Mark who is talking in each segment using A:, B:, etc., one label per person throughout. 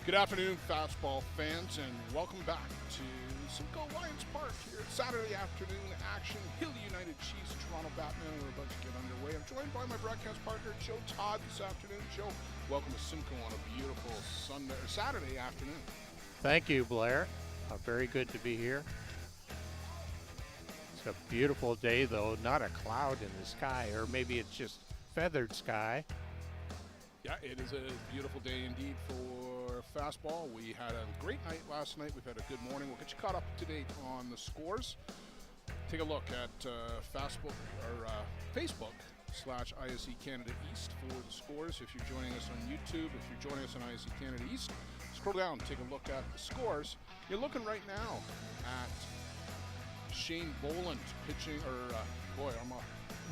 A: Good afternoon, fastball fans, and welcome back to Simcoe Lions Park here. Saturday afternoon action. Hill United Chiefs, Toronto BATMEN. We're about to get underway. I'm joined by my broadcast partner, Joe Todd, this afternoon. Joe, welcome to Simcoe on a beautiful Saturday afternoon.
B: Thank you, Blair. Very good to be here. It's a beautiful day, though. Not a cloud in the sky, or maybe it's just feathered sky.
A: Yeah, it is a beautiful day indeed for fastball. We had a great night last night. We've had a good morning. We'll get you caught up to date on the scores. Take a look at Facebook/ISC Canada East for the scores. If you're joining us on YouTube, if you're joining us on ISC Canada East, scroll down, take a look at the scores. You're looking right now at Shane Boland pitching, I'm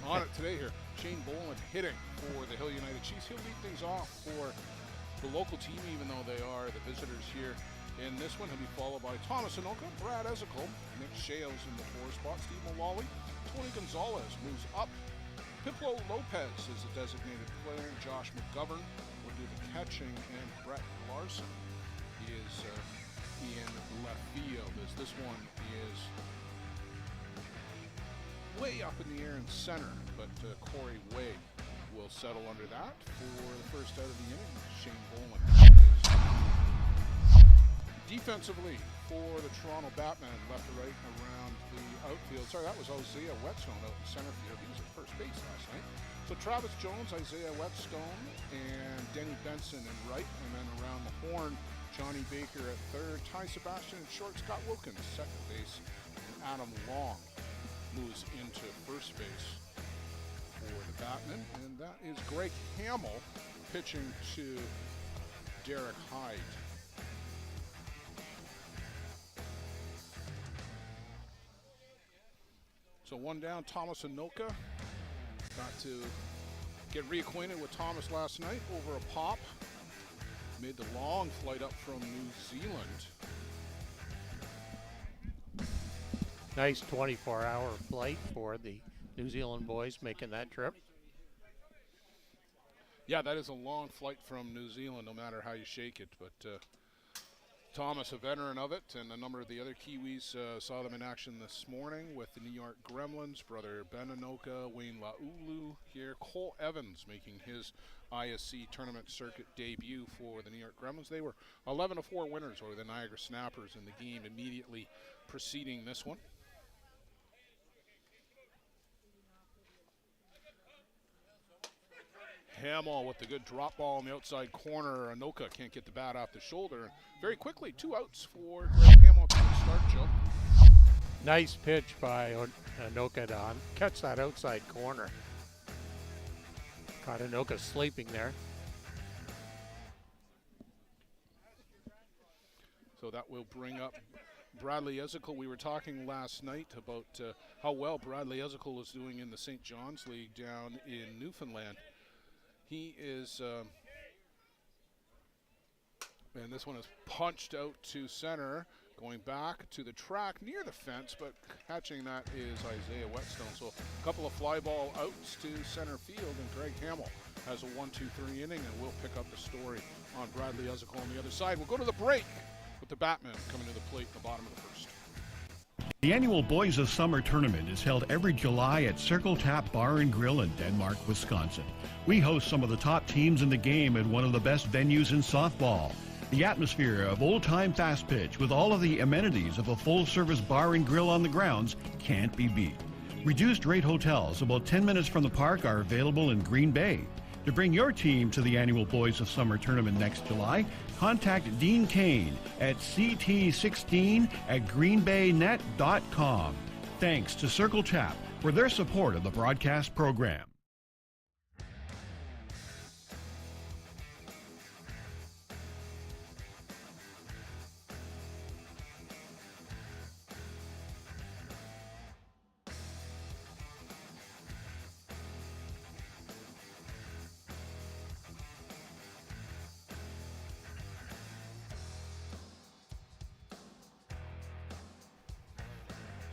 A: on it today here. Shane Boland hitting for the Hill United Chiefs. He'll lead things off for the local team, even though they are the visitors here in this one. He'll be followed by Thomas Anoka, Brad Ezekiel, Nick Shales in the 4 spot, Steve Mullally, Tony Gonzalez moves up. Piplo Lopez is the designated player. Josh McGovern will do the catching, and Brett Larson is in left field, as this one is way up in the air in center, but Corey Way will settle under that for the first out of the inning. Shane Boland is defensively for the Toronto BATMEN, left to right around the outfield. Sorry, that was Isaiah Whetstone out in center field. He was at first base last night. So Travis Jones, Isaiah Whetstone, and Denny Benson in right, and then around the horn, Johnny Baker at third, Ty Sebastian at short, Scott Wilkins second base, and Adam Long moves into first base for the BATMEN, and that is Greg Hamill pitching to Derek Hyde. So one down, Thomas Anoka. Got to get reacquainted with Thomas last night over a pop. Made the long flight up from New Zealand.
B: Nice 24-hour flight for the New Zealand boys making that trip.
A: Yeah, that is a long flight from New Zealand, no matter how you shake it. But Thomas, a veteran of it, and a number of the other Kiwis saw them in action this morning with the New York Gremlins. Brother Ben Anoka, Wayne Laulu here. Cole Evans making his ISC tournament circuit debut for the New York Gremlins. They were 11-4 winners over the Niagara Snappers in the game immediately preceding this one. Hamill with the good drop ball in the outside corner. Anoka can't get the bat off the shoulder. Very quickly, 2 outs for Greg Hamill to start, Joe.
B: Nice pitch by Anoka to catch that outside corner. Caught Anoka sleeping there.
A: So that will bring up Bradley Ezekiel. We were talking last night about how well Bradley Ezekiel is doing in the St. John's League down in Newfoundland. He is, and this one is punched out to center, going back to the track near the fence, but catching that is Isaiah Whetstone. So a couple of fly ball outs to center field, and Greg Hamill has a 1-2-3 inning, and we'll pick up the story on Bradley Ezekiel on the other side. We'll go to the break with the BATMEN coming to the plate in the bottom of the first.
C: The annual Boys of Summer tournament is held every July at Circle Tap Bar and Grill in Denmark, Wisconsin. We host some of the top teams in the game at one of the best venues in softball. The atmosphere of old-time fast pitch with all of the amenities of a full-service bar and grill on the grounds can't be beat. Reduced rate hotels about 10 minutes from the park are available in Green Bay. To bring your team to the annual Boys of Summer tournament next July, contact Dean Kane at ct16@greenbaynet.com. Thanks to Circle Tap for their support of the broadcast program.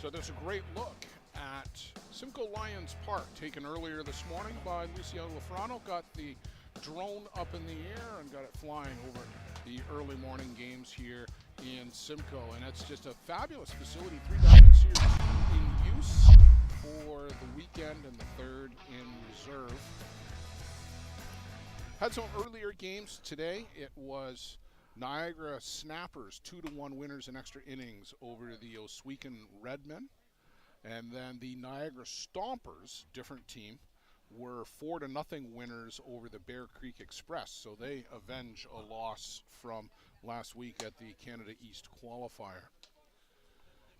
A: So there's a great look at Simcoe Lions Park, taken earlier this morning by Luciano Lafrano. Got the drone up in the air and got it flying over the early morning games here in Simcoe. And it's just a fabulous facility. 3 diamonds here in use for the weekend and the 3rd in reserve. Had some earlier games today. It was Niagara Snappers, 2-1 winners in extra innings over the Oswegan Redmen. And then the Niagara Stompers, different team, were 4-0 winners over the Bear Creek Express. So they avenge a loss from last week at the Canada East qualifier.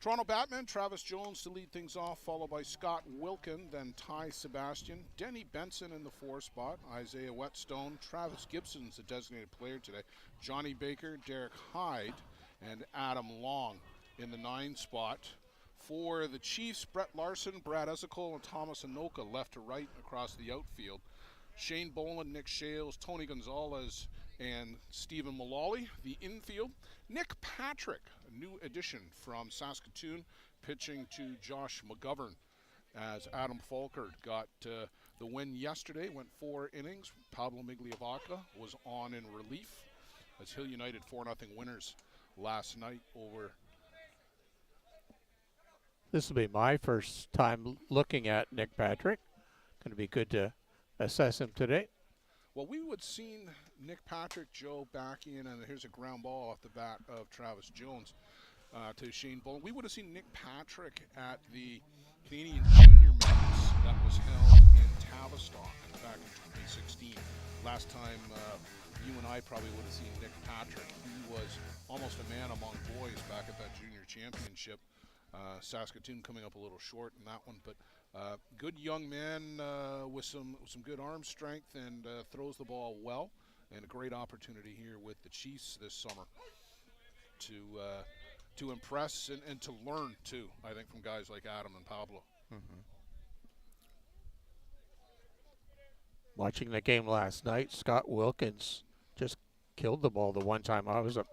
A: Toronto Batmen, Travis Jones to lead things off, followed by Scott Wilkin, then Ty Sebastian, Denny Benson in the 4 spot, Isaiah Whetstone, Travis Gibson's the designated player today, Johnny Baker, Derek Hyde, and Adam Long in the 9 spot. For the Chiefs, Brett Larson, Brad Ezekol, and Thomas Anoka left to right across the outfield. Shane Boland, Nick Shales, Tony Gonzalez, and Stephen Mullally, the infield. Nick Patrick, a new addition from Saskatoon, pitching to Josh McGovern as Adam Falkert got the win yesterday, went 4 innings. Pablo Migliavaca was on in relief as Hill United 4-0 winners last night over.
B: This will be my first time looking at Nick Patrick. Going to be good to assess him today.
A: Well, we would seen Nick Patrick, Joe, back in, and here's a ground ball off the bat of Travis Jones to Shane Boland. We would have seen Nick Patrick at the Canadian Junior Men's that was held in Tavistock back in 2016. Last time you and I probably would have seen Nick Patrick. He was almost a man among boys back at that junior championship. Saskatoon coming up a little short in that one, but good young man with some good arm strength and throws the ball well, and a great opportunity here with the Chiefs this summer to impress and to learn too, I think, from guys like Adam and Pablo.
B: Mm-hmm. Watching the game last night, Scott Wilkins just killed the ball the one time I was up.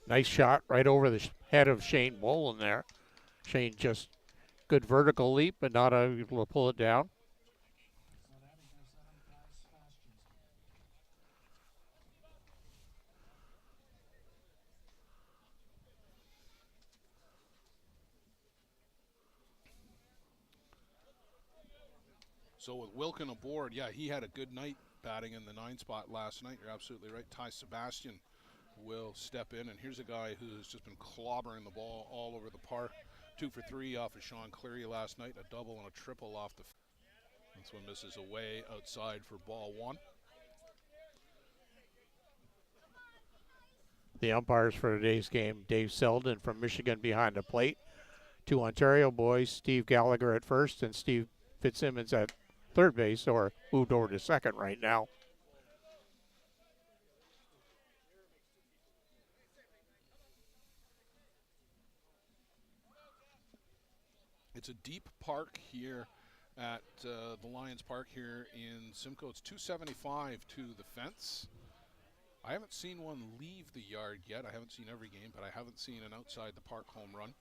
B: Nice shot right over the head of Shane Boland there. Shane just good vertical leap, but not able to pull it down.
A: So with Wilkin aboard, yeah, he had a good night batting in the 9 spot last night. You're absolutely right. Ty Sebastian will step in, and here's a guy who's just been clobbering the ball all over the park. 2 for 3 off of Sean Cleary last night, a double and a triple off the. This one misses away outside for ball 1.
B: The umpires for today's game, Dave Selden from Michigan behind the plate. 2 Ontario boys, Steve Gallagher at first and Steve Fitzsimmons at third base, or moved over to second right now.
A: It's a deep park here at the Lions Park here in Simcoe. It's 275 to the fence. I haven't seen one leave the yard yet. I haven't seen every game, but I haven't seen an outside the park home run.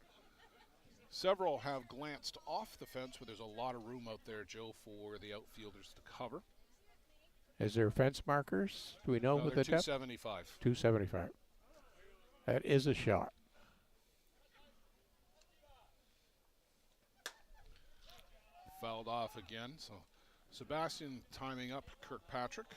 A: Several have glanced off the fence, but there's a lot of room out there, Joe, for the outfielders to cover.
B: Is there fence markers? Do we know what the depth?
A: 275.
B: 275. That is a shot.
A: Fouled off again, so Sebastian timing up Kirkpatrick.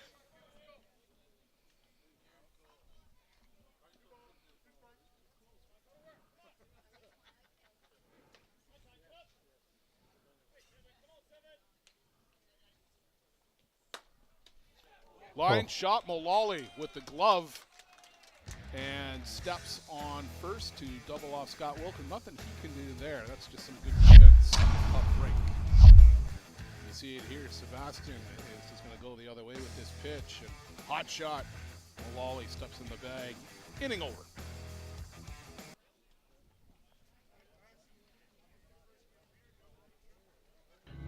A: Line shot, Mullally with the glove and steps on first to double off Scott Wilkin. Nothing he can do there. That's just some good defense up break. You see it here. Sebastian is just going to go the other way with this pitch. And hot shot. Mullally steps in the bag. Inning over.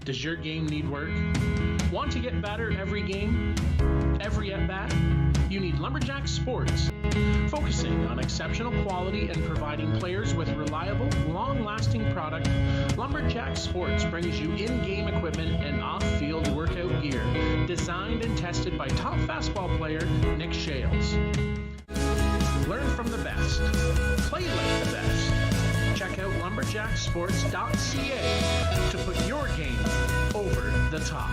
D: Does your game need work? Want to get better every game? Every at-bat? You need Lumberjack Sports. Focusing on exceptional quality and providing players with reliable, long-lasting product, Lumberjack Sports brings you in-game equipment and off-field workout gear, designed and tested by top fastball player Nick Shales. lumberjacksports.ca to put your game over the top.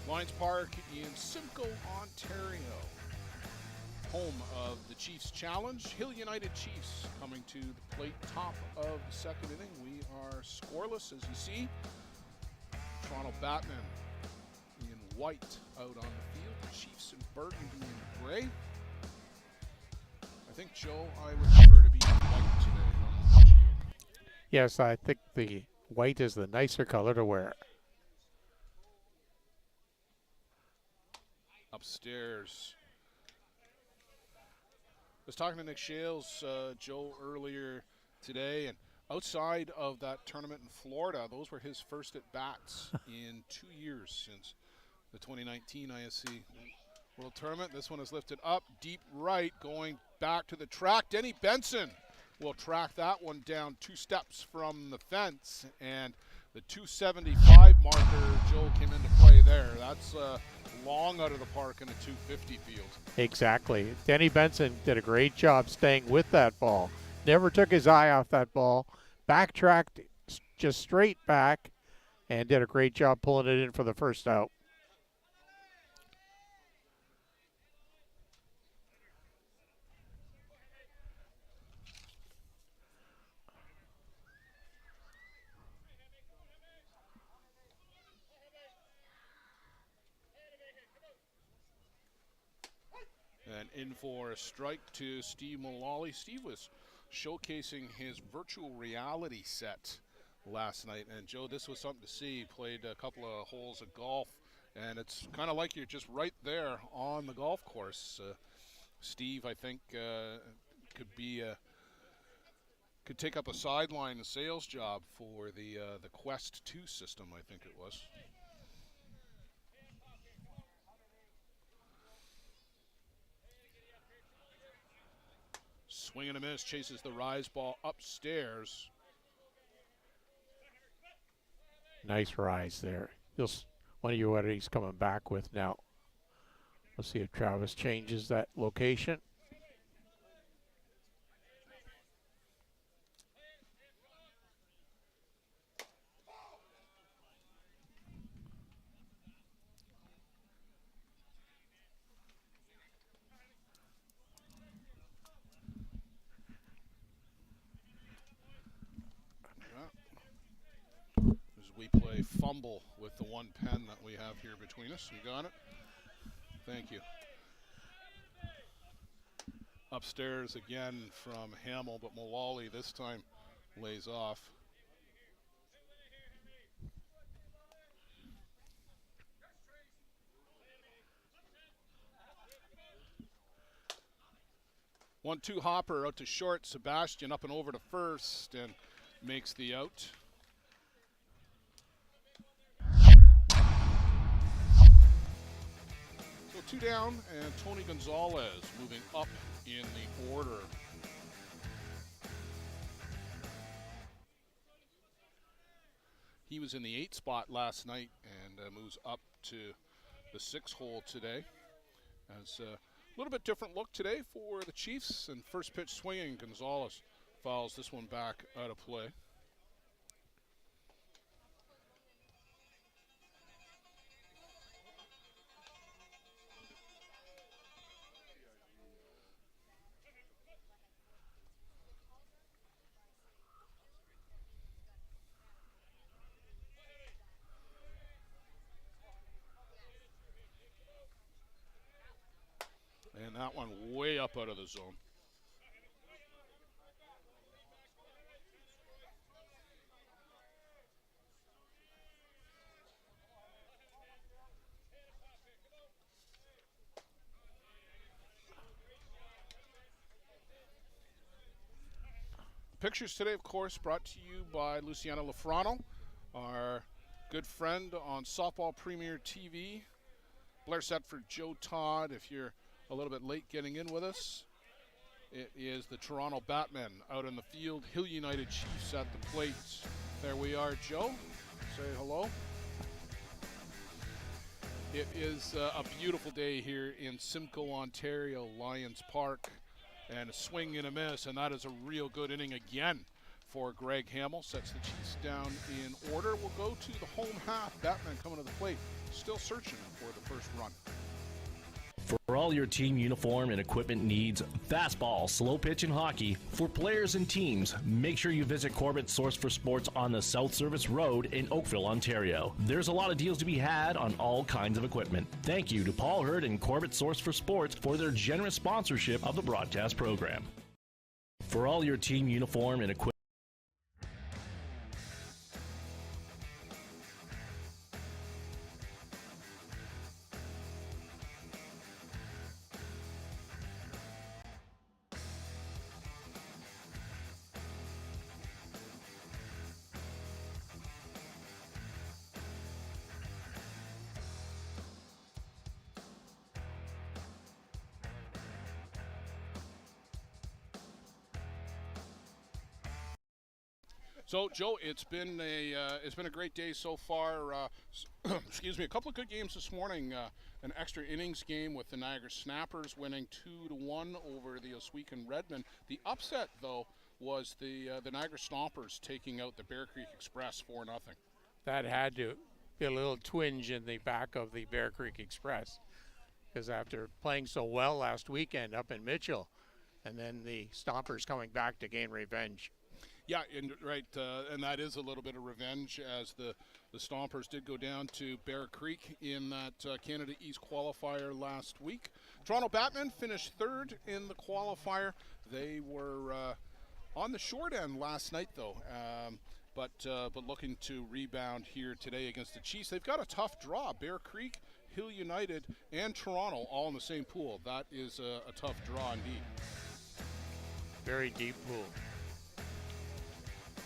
A: Lions Park in Simcoe, Ontario. Home of the Chiefs Challenge. Hill United Chiefs coming to the plate, top of the second inning. We are scoreless, as you see. Toronto BATMEN in white out on the field. The Chiefs in burgundy and gray. I think, Joe, I would prefer to be in white today. I don't know about you.
B: Yes, I think the white is the nicer color to wear.
A: Upstairs. I was talking to Nick Shales, Joe, earlier today, and outside of that tournament in Florida, those were his first at-bats in 2 years since the 2019 ISC World Tournament. This one is lifted up, deep right, going back to the track. Denny Benson will track that one down 2 steps from the fence, and the 275 marker, Joe, came into play there. That's long out of the park in a 250 field.
B: Exactly. Denny Benson did a great job staying with that ball. Never took his eye off that ball. Backtracked just straight back and did a great job pulling it in for the first out.
A: And in for a strike to Steve Mullally. Steve was showcasing his virtual reality set last night. And Joe, this was something to see. He played a couple of holes of golf, and it's kind of like you're just right there on the golf course. Steve, I think, could take up a sideline sales job for the Quest 2 system, I think it was. Swing and a miss, chases the rise ball upstairs.
B: Nice rise there. Wonder what he's coming back with now. Let's see if Travis changes that location.
A: We play fumble with the one pen that we have here between us. You got it? Thank you. Upstairs again from Hamill, but Mullally this time lays off. One-two hopper out to short. Sebastian up and over to first and makes the out. So 2 down, and Tony Gonzalez moving up in the order. He was in the 8 spot last night and moves up to the 6 hole today. As a little bit different look today for the Chiefs, and first pitch swinging, Gonzalez fouls this one back out of play. And that one way up out of the zone. Pictures today, of course, brought to you by Luciana Lafrano, our good friend on Softball Premier TV. Blair set for Joe Todd if you're a little bit late getting in with us. It is the Toronto Batmen out in the field. Hill United Chiefs at the plates. There we are, Joe. Say hello. It is a beautiful day here in Simcoe, Ontario, Lions Park. And a swing and a miss, and that is a real good inning again for Greg Hamill. Sets the Chiefs down in order. We'll go to the home half. Batman coming to the plate. Still searching for the first run.
E: For all your team uniform and equipment needs, fastball, slow pitch, and hockey, for players and teams, make sure you visit Corbett Source for Sports on the South Service Road in Oakville, Ontario. There's a lot of deals to be had on all kinds of equipment. Thank you to Paul Hurd and Corbett Source for Sports for their generous sponsorship of the broadcast program. For all your team uniform and equipment,
A: So, Joe, it's been a great day so far. Excuse me, a couple of good games this morning. An extra innings game with the Niagara Snappers winning 2-1 over the Oswego Redmen. The upset, though, was the Niagara Stompers taking out the Bear Creek Express 4-0.
B: That had to be a little twinge in the back of the Bear Creek Express, because after playing so well last weekend up in Mitchell, and then the Stompers coming back to gain revenge.
A: Yeah, and and that is a little bit of revenge, as the Stompers did go down to Bear Creek in that Canada East qualifier last week. Toronto Batmen finished third in the qualifier. They were on the short end last night, though, but looking to rebound here today against the Chiefs. They've got a tough draw. Bear Creek, Hill United, and Toronto all in the same pool. That is a tough draw indeed.
B: Very deep pool.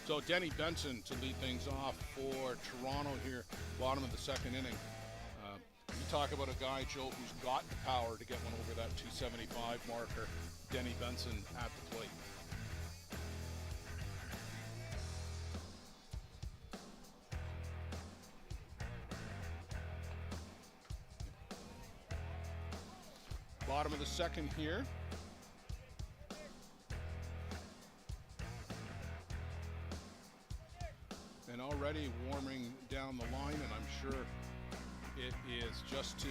A: So Denny Benson to lead things off for Toronto here, bottom of the second inning. You talk about a guy, Joe, who's got the power to get one over that 275 marker. Denny Benson at the plate. Bottom of the second here. And already warming down the line, and I'm sure it is just to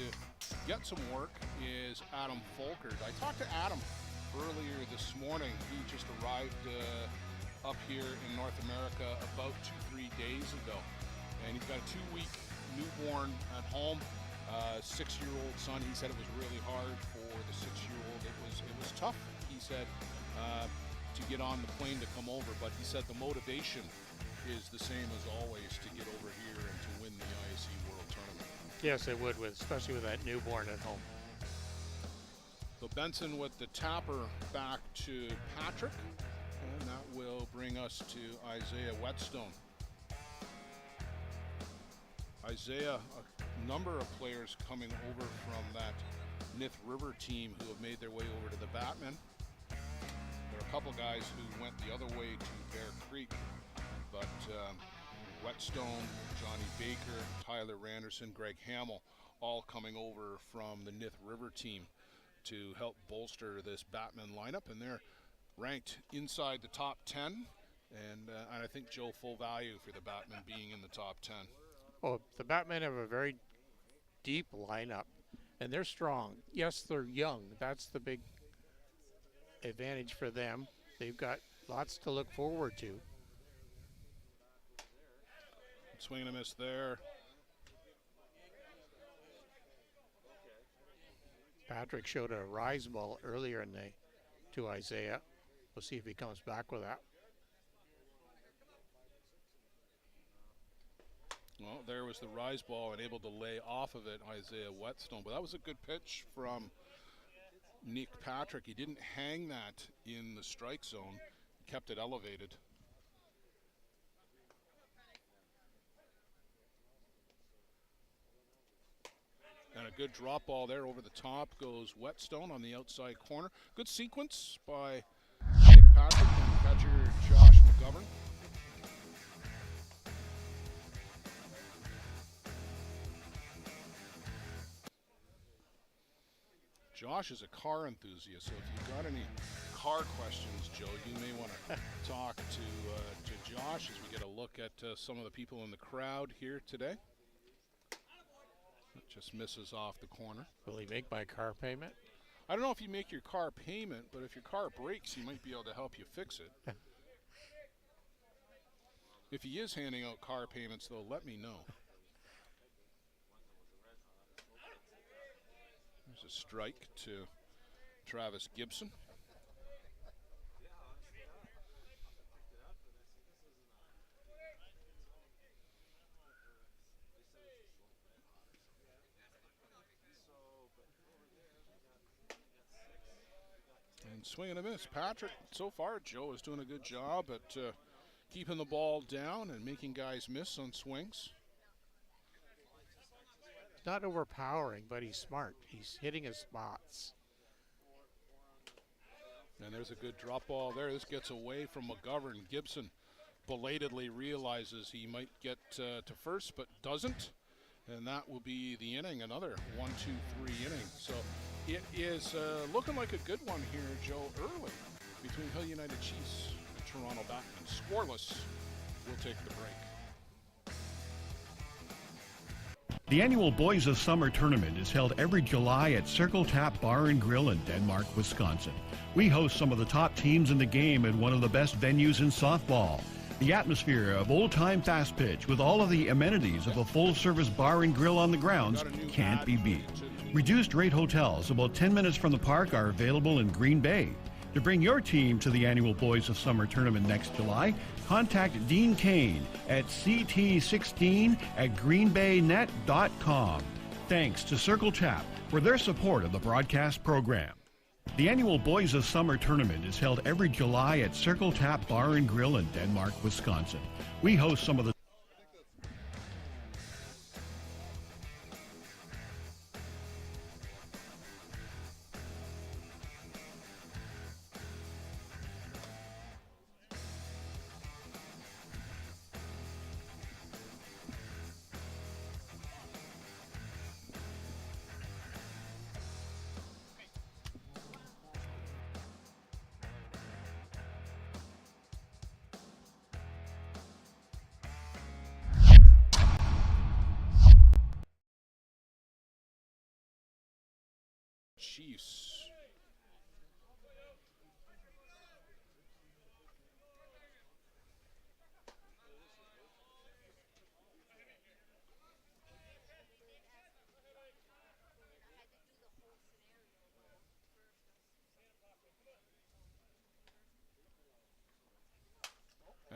A: get some work, is Adam Folkert. I talked to Adam earlier this morning. He just arrived up here in North America about 2-3 days ago. And he's got a 2-week newborn at home, 6-year-old son. He said it was really hard for the 6-year-old. It was tough, he said, to get on the plane to come over, but he said the motivation is the same as always to get over here and to win the ISE World Tournament.
B: Yes, it would, especially with that newborn at home.
A: So Benson with the tapper back to Patrick, and that will bring us to Isaiah Whetstone. Isaiah, a number of players coming over from that Nith River team who have made their way over to the Batmen. There are a couple guys who went the other way to Bear Creek, but Whetstone, Johnny Baker, Tyler Randerson, Greg Hamill, all coming over from the Nith River team to help bolster this Batman lineup, and they're ranked inside the top 10, and I think, Joe, full value for the Batmen being in the top 10.
B: Oh, the Batmen have a very deep lineup, and they're strong. Yes, they're young. That's the big advantage for them. They've got lots to look forward to.
A: Swing and a miss there.
B: Patrick showed a rise ball earlier to Isaiah. We'll see if he comes back with that.
A: Well, there was the rise ball and able to lay off of it, Isaiah Whetstone. But that was a good pitch from Nick Patrick. He didn't hang that in the strike zone. He kept it elevated. And a good drop ball there over the top. Goes Whetstone on the outside corner. Good sequence by Nick Patrick and catcher Josh McGovern. Josh is a car enthusiast, so if you've got any car questions, Joe, you may want to talk to Josh as we get a look at some of the people in the crowd here today. Just misses off the corner.
B: Will he make my car payment?
A: I don't know if you make your car payment, but if your car breaks, he might be able to help you fix it. If he is handing out car payments, though, let me know. There's a strike to Travis Gibson. And swing and a miss. Patrick, so far, Joe is doing a good job at keeping the ball down and making guys miss on swings.
B: Not overpowering, but he's smart. He's hitting his spots.
A: And there's a good drop ball there. This gets away from McGovern. Gibson belatedly realizes he might get to first, but doesn't. And that will be the inning, another 1-2-3 inning. So it is looking like a good one here, Joe, early between Hill United Chiefs and Toronto BATMEN. Scoreless will take the break.
C: The annual Boys of Summer tournament is held every July at Circle Tap Bar and Grill in Denmark, Wisconsin. We host some of the top teams in the game at one of the best venues in softball. The atmosphere of old-time fast pitch with all of the amenities of a full-service bar and grill on the grounds can't be beat. Reduced rate hotels about 10 minutes from the park are available in Green Bay. To bring your team to the annual Boys of Summer tournament next July, contact Dean Kane at ct16@greenbaynet.com. Thanks to Circle Tap for their support of the broadcast program. The annual Boys of Summer tournament is held every July at Circle Tap Bar and Grill in Denmark, Wisconsin. We host some of the
A: Chiefs.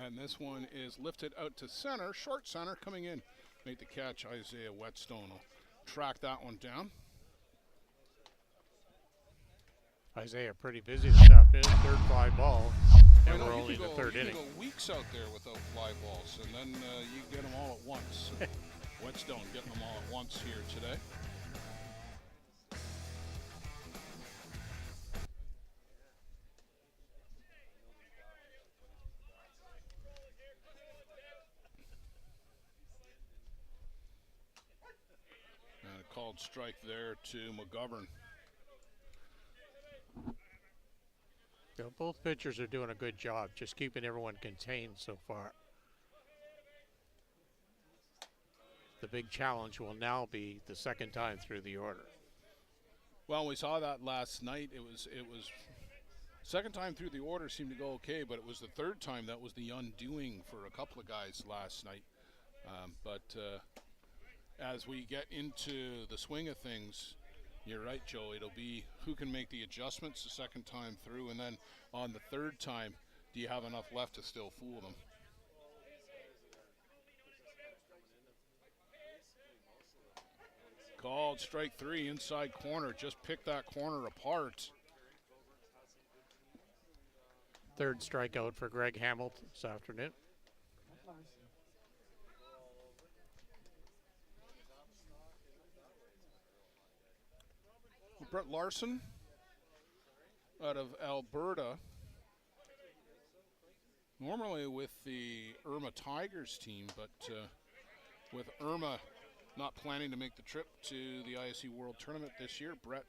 A: And this one is lifted out to center, short center coming in. Made the catch, Isaiah Whetstone will track that one down.
B: Isaiah pretty busy this afternoon, third fly ball, and we're only in the third inning.
A: You can go weeks out there without fly balls, and then you get them all at once. Whetstone getting them all at once here today. And a called strike there to McGovern.
B: So both pitchers are doing a good job, just keeping everyone contained so far. The big challenge will now be the second time through the order.
A: Well, we saw that last night. It was second time through the order seemed to go okay, but it was the third time that was the undoing for a couple of guys last night. But as we get into the swing of things, you're right, Joe. It'll be who can make the adjustments the second time through, and then on the third time, do you have enough left to still fool them? Called strike three, inside corner. Just pick that corner apart.
B: Third strikeout for Greg Hamilton this afternoon.
A: Brett Larson out of Alberta, normally with the Irma Tigers team, but with Irma not planning to make the trip to the ISC World Tournament this year, Brett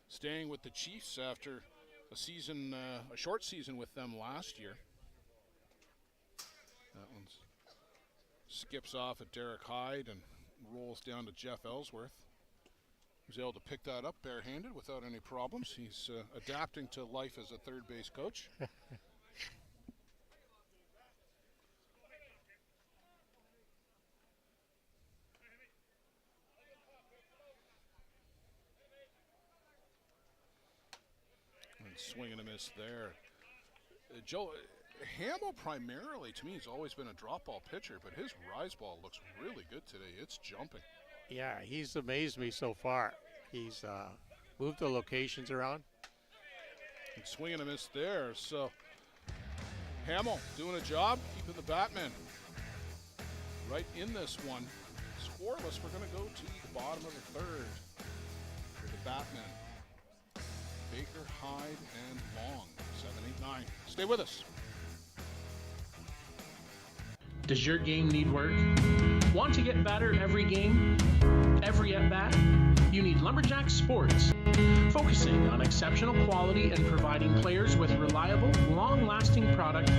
A: staying with the Chiefs after a season, a short season with them last year. That one skips off at Derek Hyde and rolls down to Jeff Ellsworth. He was able to pick that up barehanded without any problems. He's adapting to life as a third base coach. And swing and a miss there. Joe, Hamill primarily, to me, has always been a drop ball pitcher, but his rise ball looks really good today. It's jumping.
B: Yeah, he's amazed me so far. He's moved the locations around.
A: And swing and a miss there. So Hamill doing a job, keeping the Batmen right in this one. Scoreless, we're going to go to the bottom of the third for the Batmen. Baker, Hyde, and Long. 7, 8, 9. Stay with us.
D: Does your game need work? Want to get better every game, every at-bat? You need Lumberjack Sports. Focusing on exceptional quality and providing players with reliable, long-lasting product,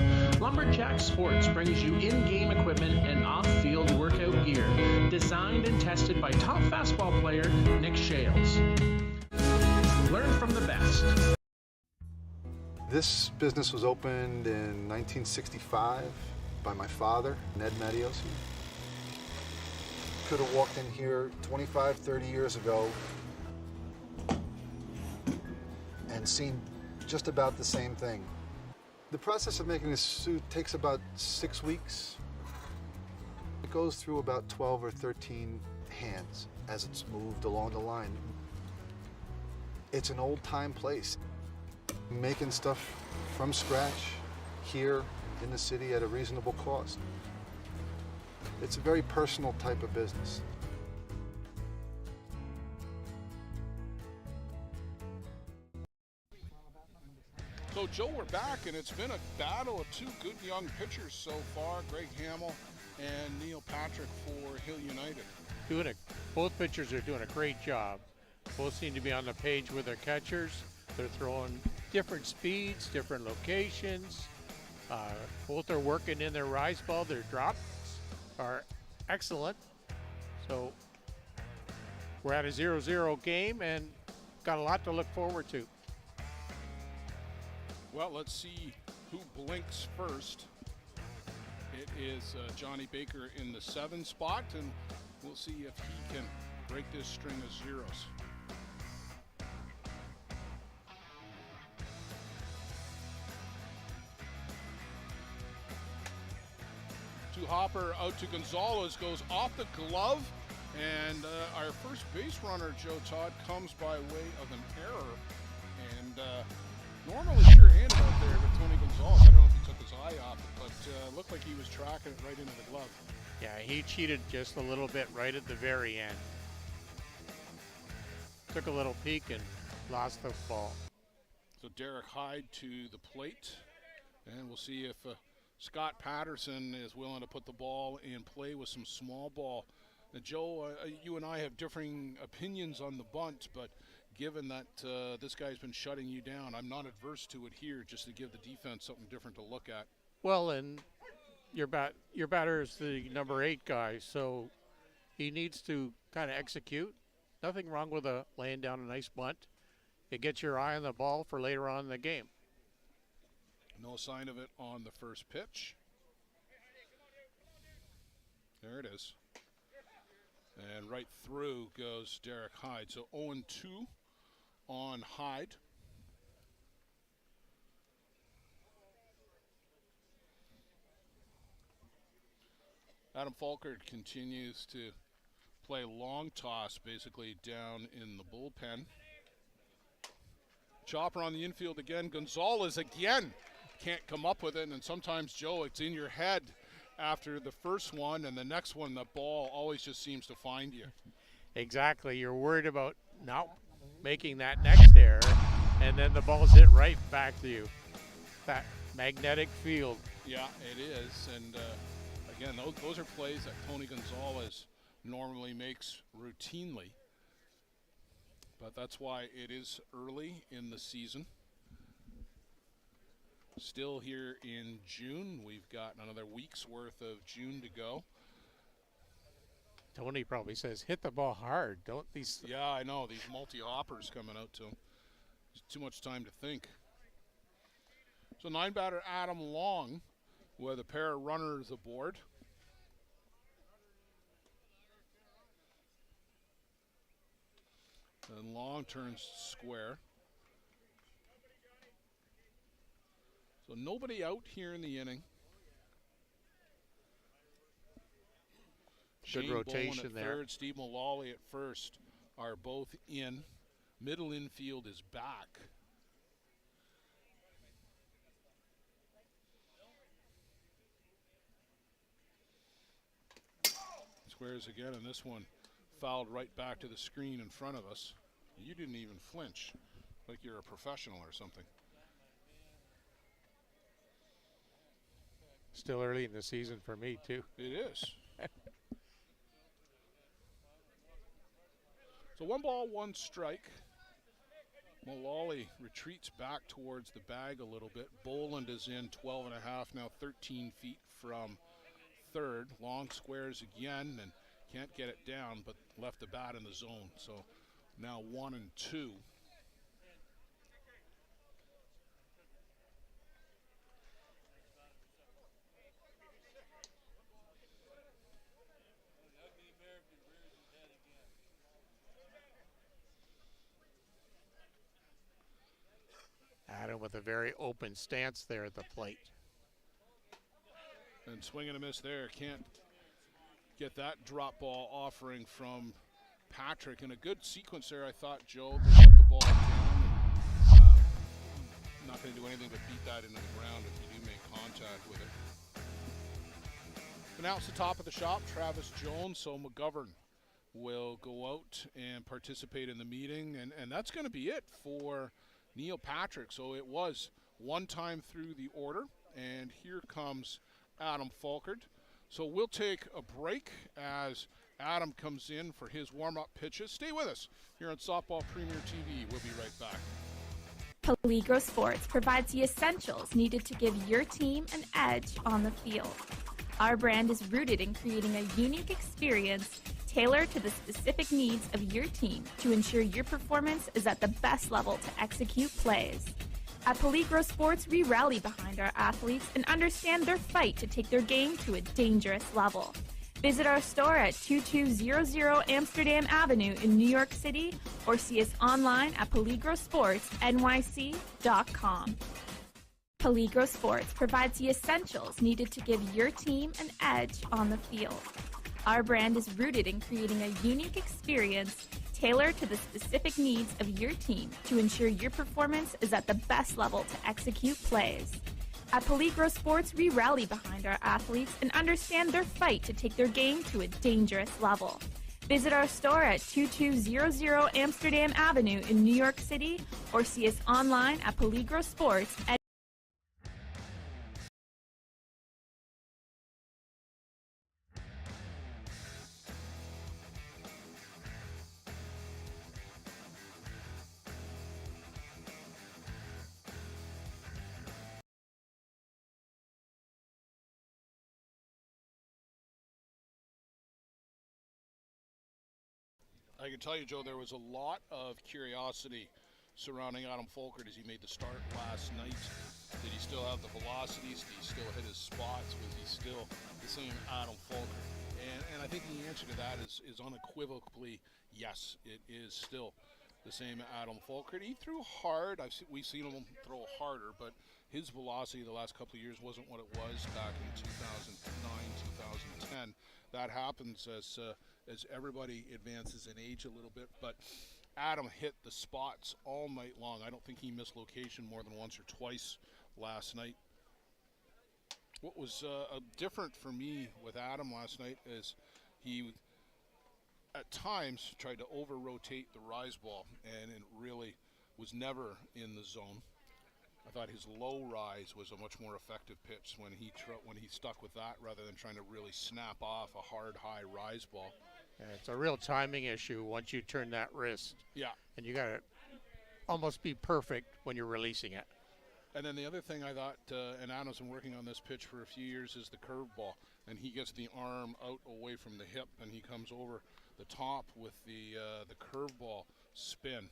D: Lumberjack Sports brings you in-game equipment and off-field workout gear, designed and tested by top fastball player Nick Shales. Learn from the best.
F: This business was opened in 1965 by my father, Ned Mattiosi. Could have walked in here 25, 30 years ago and seen just about the same thing. The process of making this suit takes about 6 weeks. It goes through about 12 or 13 hands as it's moved along the line. It's an old-time place. Making stuff from scratch here in the city at a reasonable cost. It's a very personal type of business.
A: So Joe, we're back, and it's been a battle of two good young pitchers so far, Greg Hamill and Neil Patrick for Hill United.
B: Both pitchers are doing a great job. Both seem to be on the page with their catchers. They're throwing different speeds, different locations. Both are working in their rise ball. Their drops are excellent. So we're at a 0-0 game and got a lot to look forward to.
A: Well, let's see who blinks first. It is Johnny Baker in the 7 spot, and we'll see if he can break this string of zeros. To Hopper, out to Gonzalez, goes off the glove, and our first base runner, Joe Todd, comes by way of an error, and normally sure-handed out there with Tony Gonzalez. I don't know if he took his eye off it, but looked like he was tracking it right into the glove.
B: Yeah, he cheated just a little bit right at the very end. Took a little peek and lost the ball.
A: So Derek Hyde to the plate, and we'll see if Scott Patterson is willing to put the ball in play with some small ball. Now, Joe, you and I have differing opinions on the bunt, but given that this guy's been shutting you down, I'm not adverse to it here, just to give the defense something different to look at.
B: Well, and your batter is the number 8 guy, so he needs to kind of execute. Nothing wrong with laying down a nice bunt. It gets your eye on the ball for later on in the game.
A: No sign of it on the first pitch. There it is. And right through goes Derek Hyde. So 0-2 on Hyde. Adam Falkert continues to play long toss, basically down in the bullpen. Chopper on the infield again. Gonzalez again can't come up with it, and sometimes, Joe, it's in your head after the first one, and the next one, the ball always just seems to find you.
B: Exactly. You're worried about making that next error, and then the ball's hit right back to you. That magnetic field.
A: Yeah, it is. And again, those are plays that Tony Gonzalez normally makes routinely. But that's why it is early in the season. Still here in June. We've got another week's worth of June to go.
B: Tony probably says, hit the ball hard. Don't these...
A: Yeah, I know. These multi-hoppers coming out to him. There's too much time to think. So 9-batter Adam Long with a pair of runners aboard. And Long turns square. So nobody out here in the inning.
B: Good
A: Shane
B: rotation
A: Bowen at
B: there.
A: third, Steve Mullally at first are both in. Middle infield is back. Squares again, and this one fouled right back to the screen in front of us. You didn't even flinch, like you're a professional or something.
B: Still early in the season for me, too.
A: It is. So 1 ball, 1 strike. Mullally retreats back towards the bag a little bit. Boland is in 12 and a half, now 13 feet from third. Long squares again and can't get it down, but left the bat in the zone. So now 1 and 2.
B: Adam with a very open stance there at the plate.
A: And swing and a miss there. Can't get that drop ball offering from Patrick. And a good sequence there, I thought, Joe. They kept the ball down. Not going to do anything but beat that into the ground if you do make contact with it. But now it's the top of the shop, Travis Jones. So McGovern will go out and participate in the meeting. And that's going to be it for Neil Patrick. So it was one time through the order. And here comes Adam Falkard. So we'll take a break as Adam comes in for his warm-up pitches. Stay with us here on Softball Premier TV. We'll be right back.
G: Pellegro Sports provides the essentials needed to give your team an edge on the field. Our brand is rooted in creating a unique experience tailored to the specific needs of your team to ensure your performance is at the best level to execute plays. At Pellegro Sports, we rally behind our athletes and understand their fight to take their game to a dangerous level. Visit our store at 2200 Amsterdam Avenue in New York City or see us online at PellegroSportsNYC.com. Pellegro Sports provides the essentials needed to give your team an edge on the field. Our brand is rooted in creating a unique experience tailored to the specific needs of your team to ensure your performance is at the best level to execute plays. At Pellegro Sports, we rally behind our athletes and understand their fight to take their game to a dangerous level. Visit our store at 2200 Amsterdam Avenue in New York City or see us online at Pellegro Sports.
A: I can tell you, Joe, there was a lot of curiosity surrounding Adam Falkard as he made the start last night. Did he still have the velocities? Did he still hit his spots? Was he still the same Adam Falkard? And I think the answer to that is unequivocally yes, it is still the same Adam Falkard. He threw hard. We've seen him throw harder, but his velocity the last couple of years wasn't what it was back in 2009, 2010. That happens as everybody advances in age a little bit, but Adam hit the spots all night long. I don't think he missed location more than once or twice last night. What was different for me with Adam last night is he at times tried to over-rotate the rise ball, and it really was never in the zone. I thought his low rise was a much more effective pitch when he stuck with that rather than trying to really snap off a hard high rise ball.
B: Yeah, it's a real timing issue once you turn that wrist.
A: Yeah.
B: And you got to almost be perfect when you're releasing it.
A: And then the other thing I thought, and Adam's been working on this pitch for a few years, is the curveball. And he gets the arm out away from the hip, and he comes over the top with the curveball spin.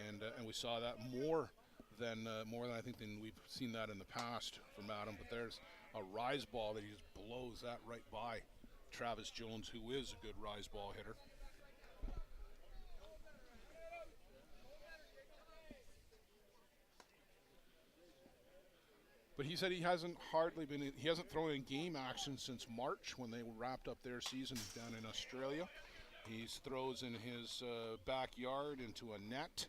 A: And we saw that more than I think than we've seen that in the past from Adam. But there's a rise ball that he just blows that right by Travis Jones, who is a good rise ball hitter. But he said he hasn't thrown in game action since March when they wrapped up their season down in Australia. He throws in his backyard into a net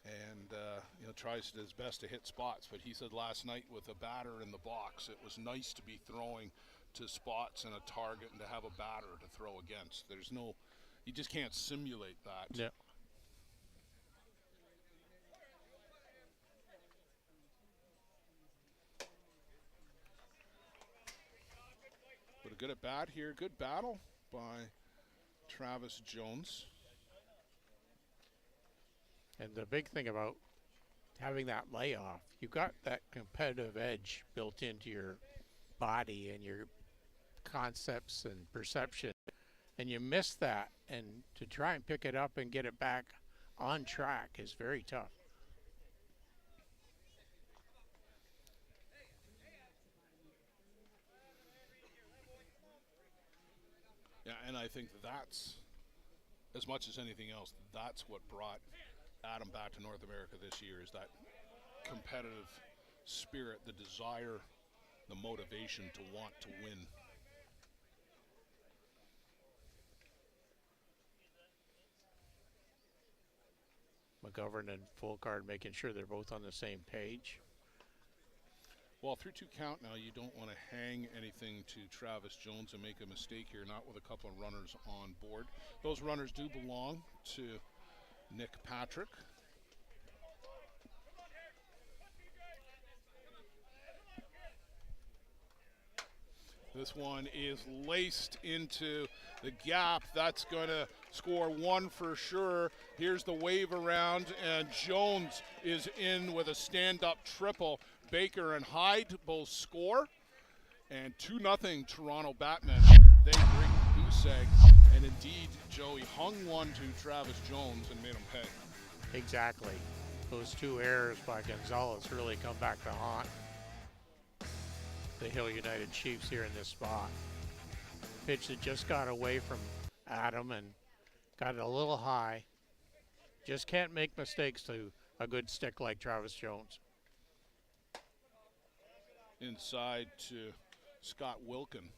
A: and tries his best to hit spots. But he said last night with a batter in the box, it was nice to be throwing to spots and a target and to have a batter to throw against. You just can't simulate that.
B: Yeah.
A: But a good at bat here, good battle by Travis Jones.
B: And the big thing about having that layoff, you got that competitive edge built into your body and your concepts and perception, and you miss that, and to try and pick it up and get it back on track is very tough.
A: Yeah, and I think that's, as much as anything else, that's what brought Adam back to North America this year, is that competitive spirit, the desire, the motivation to want to win.
B: McGovern and Fulcard making sure they're both on the same page.
A: Well, through 2 count now, you don't want to hang anything to Travis Jones and make a mistake here, not with a couple of runners on board. Those runners do belong to Nick Patrick. This one is laced into the gap. That's going to score 1 for sure. Here's the wave around, and Jones is in with a stand-up triple. Baker and Hyde both score, and 2-0 Toronto BATMEN. They bring the goose egg, and indeed, Joey hung one to Travis Jones and made him pay.
B: Exactly. Those 2 errors by Gonzalez really come back to haunt the Hill United Chiefs here in this spot. Pitch that just got away from Adam and got it a little high. Just can't make mistakes to a good stick like Travis Jones.
A: Inside to Scott Wilkin.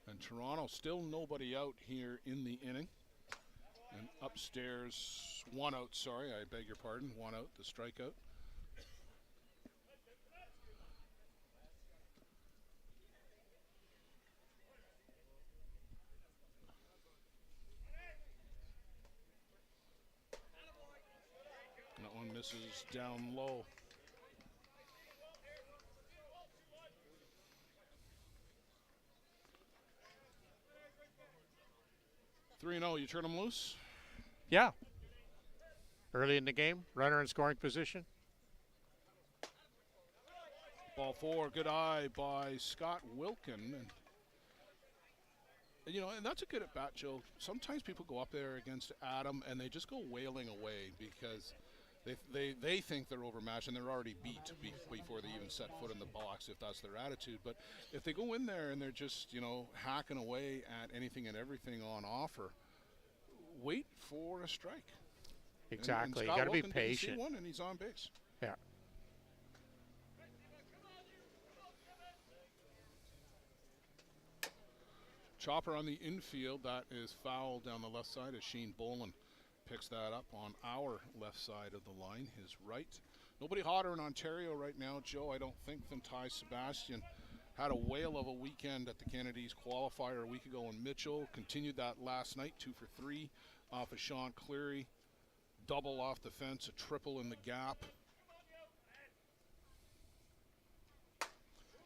A: And Toronto still nobody out here in the inning. And upstairs, 1 out, sorry, I beg your pardon, 1 out, the strikeout. That one misses down low. 3-0, you turn them loose?
B: Yeah. Early in the game, runner in scoring position.
A: Ball 4, good eye by Scott Wilkin. And that's a good at bat, Joe. Sometimes people go up there against Adam and they just go wailing away because they think they're overmatched and they're already beat before they even set foot in the box, if that's their attitude. But if they go in there and they're just, hacking away at anything and everything on offer, wait for a strike.
B: Exactly.
A: And
B: You got to be
A: Wilkin
B: patient.
A: didn't see one, and he's on base.
B: Yeah.
A: Chopper on the infield, that is foul down the left side as Shane Boland picks that up on our left side of the line, his right. Nobody hotter in Ontario right now, Joe, I don't think, than Ty Sebastian. Had a whale of a weekend at the Canada East qualifier a week ago in Mitchell. Continued that last night, 2 for 3 off of Sean Cleary. Double off the fence, a triple in the gap.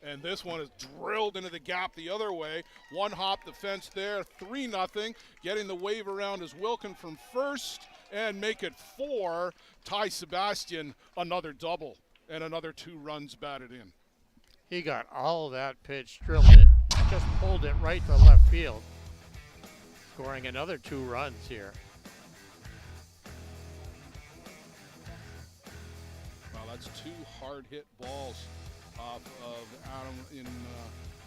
A: And this one is drilled into the gap the other way. One hop the fence there, 3-0. Getting the wave around is Wilkin from first and make it 4. Ty Sebastian, another double and another 2 runs batted in.
B: He got all of that pitch, drilled it, just pulled it right to left field, scoring another 2 runs here.
A: Well, that's 2 hard hit balls off of Adam in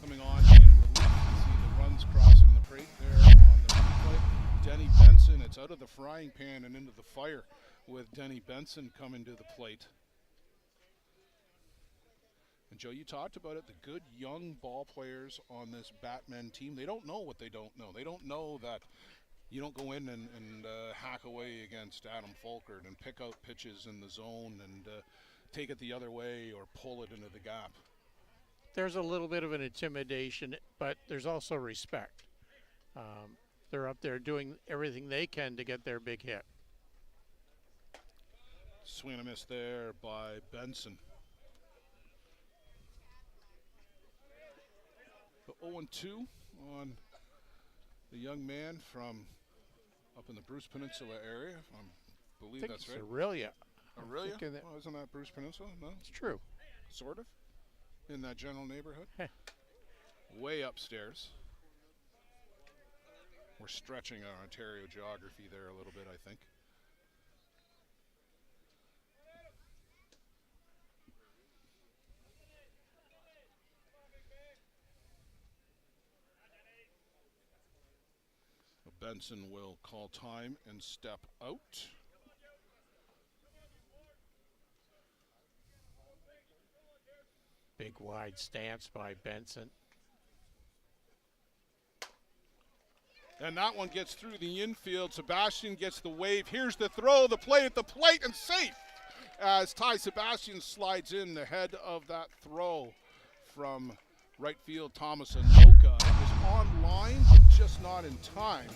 A: coming on in relief. You see the runs crossing the plate there on the replay. Denny Benson, it's out of the frying pan and into the fire with Denny Benson coming to the plate. And Joe, you talked about it, the good young ball players on this BATMEN team, they don't know what they don't know. They don't know that you don't go in and hack away against Adam Folkert and pick out pitches in the zone and take it the other way or pull it into the gap.
B: There's a little bit of an intimidation, but there's also respect. They're up there doing everything they can to get their big hit.
A: Swing and a miss there by Benson. The 0-2 on the young man from up in the Bruce Peninsula area. I believe that's right.
B: Aurelia.
A: Aurelia? Oh, isn't that Bruce Peninsula? No?
B: It's true.
A: Sort of. In that general neighborhood. Way upstairs. We're stretching our Ontario geography there a little bit, I think. Benson will call time and step out.
B: Big wide stance by Benson.
A: And that one gets through the infield. Sebastian gets the wave. Here's the throw, the play at the plate, and safe as Ty Sebastian slides in the head of that throw from right field Thomas Anoka. It was on line, but just not in time.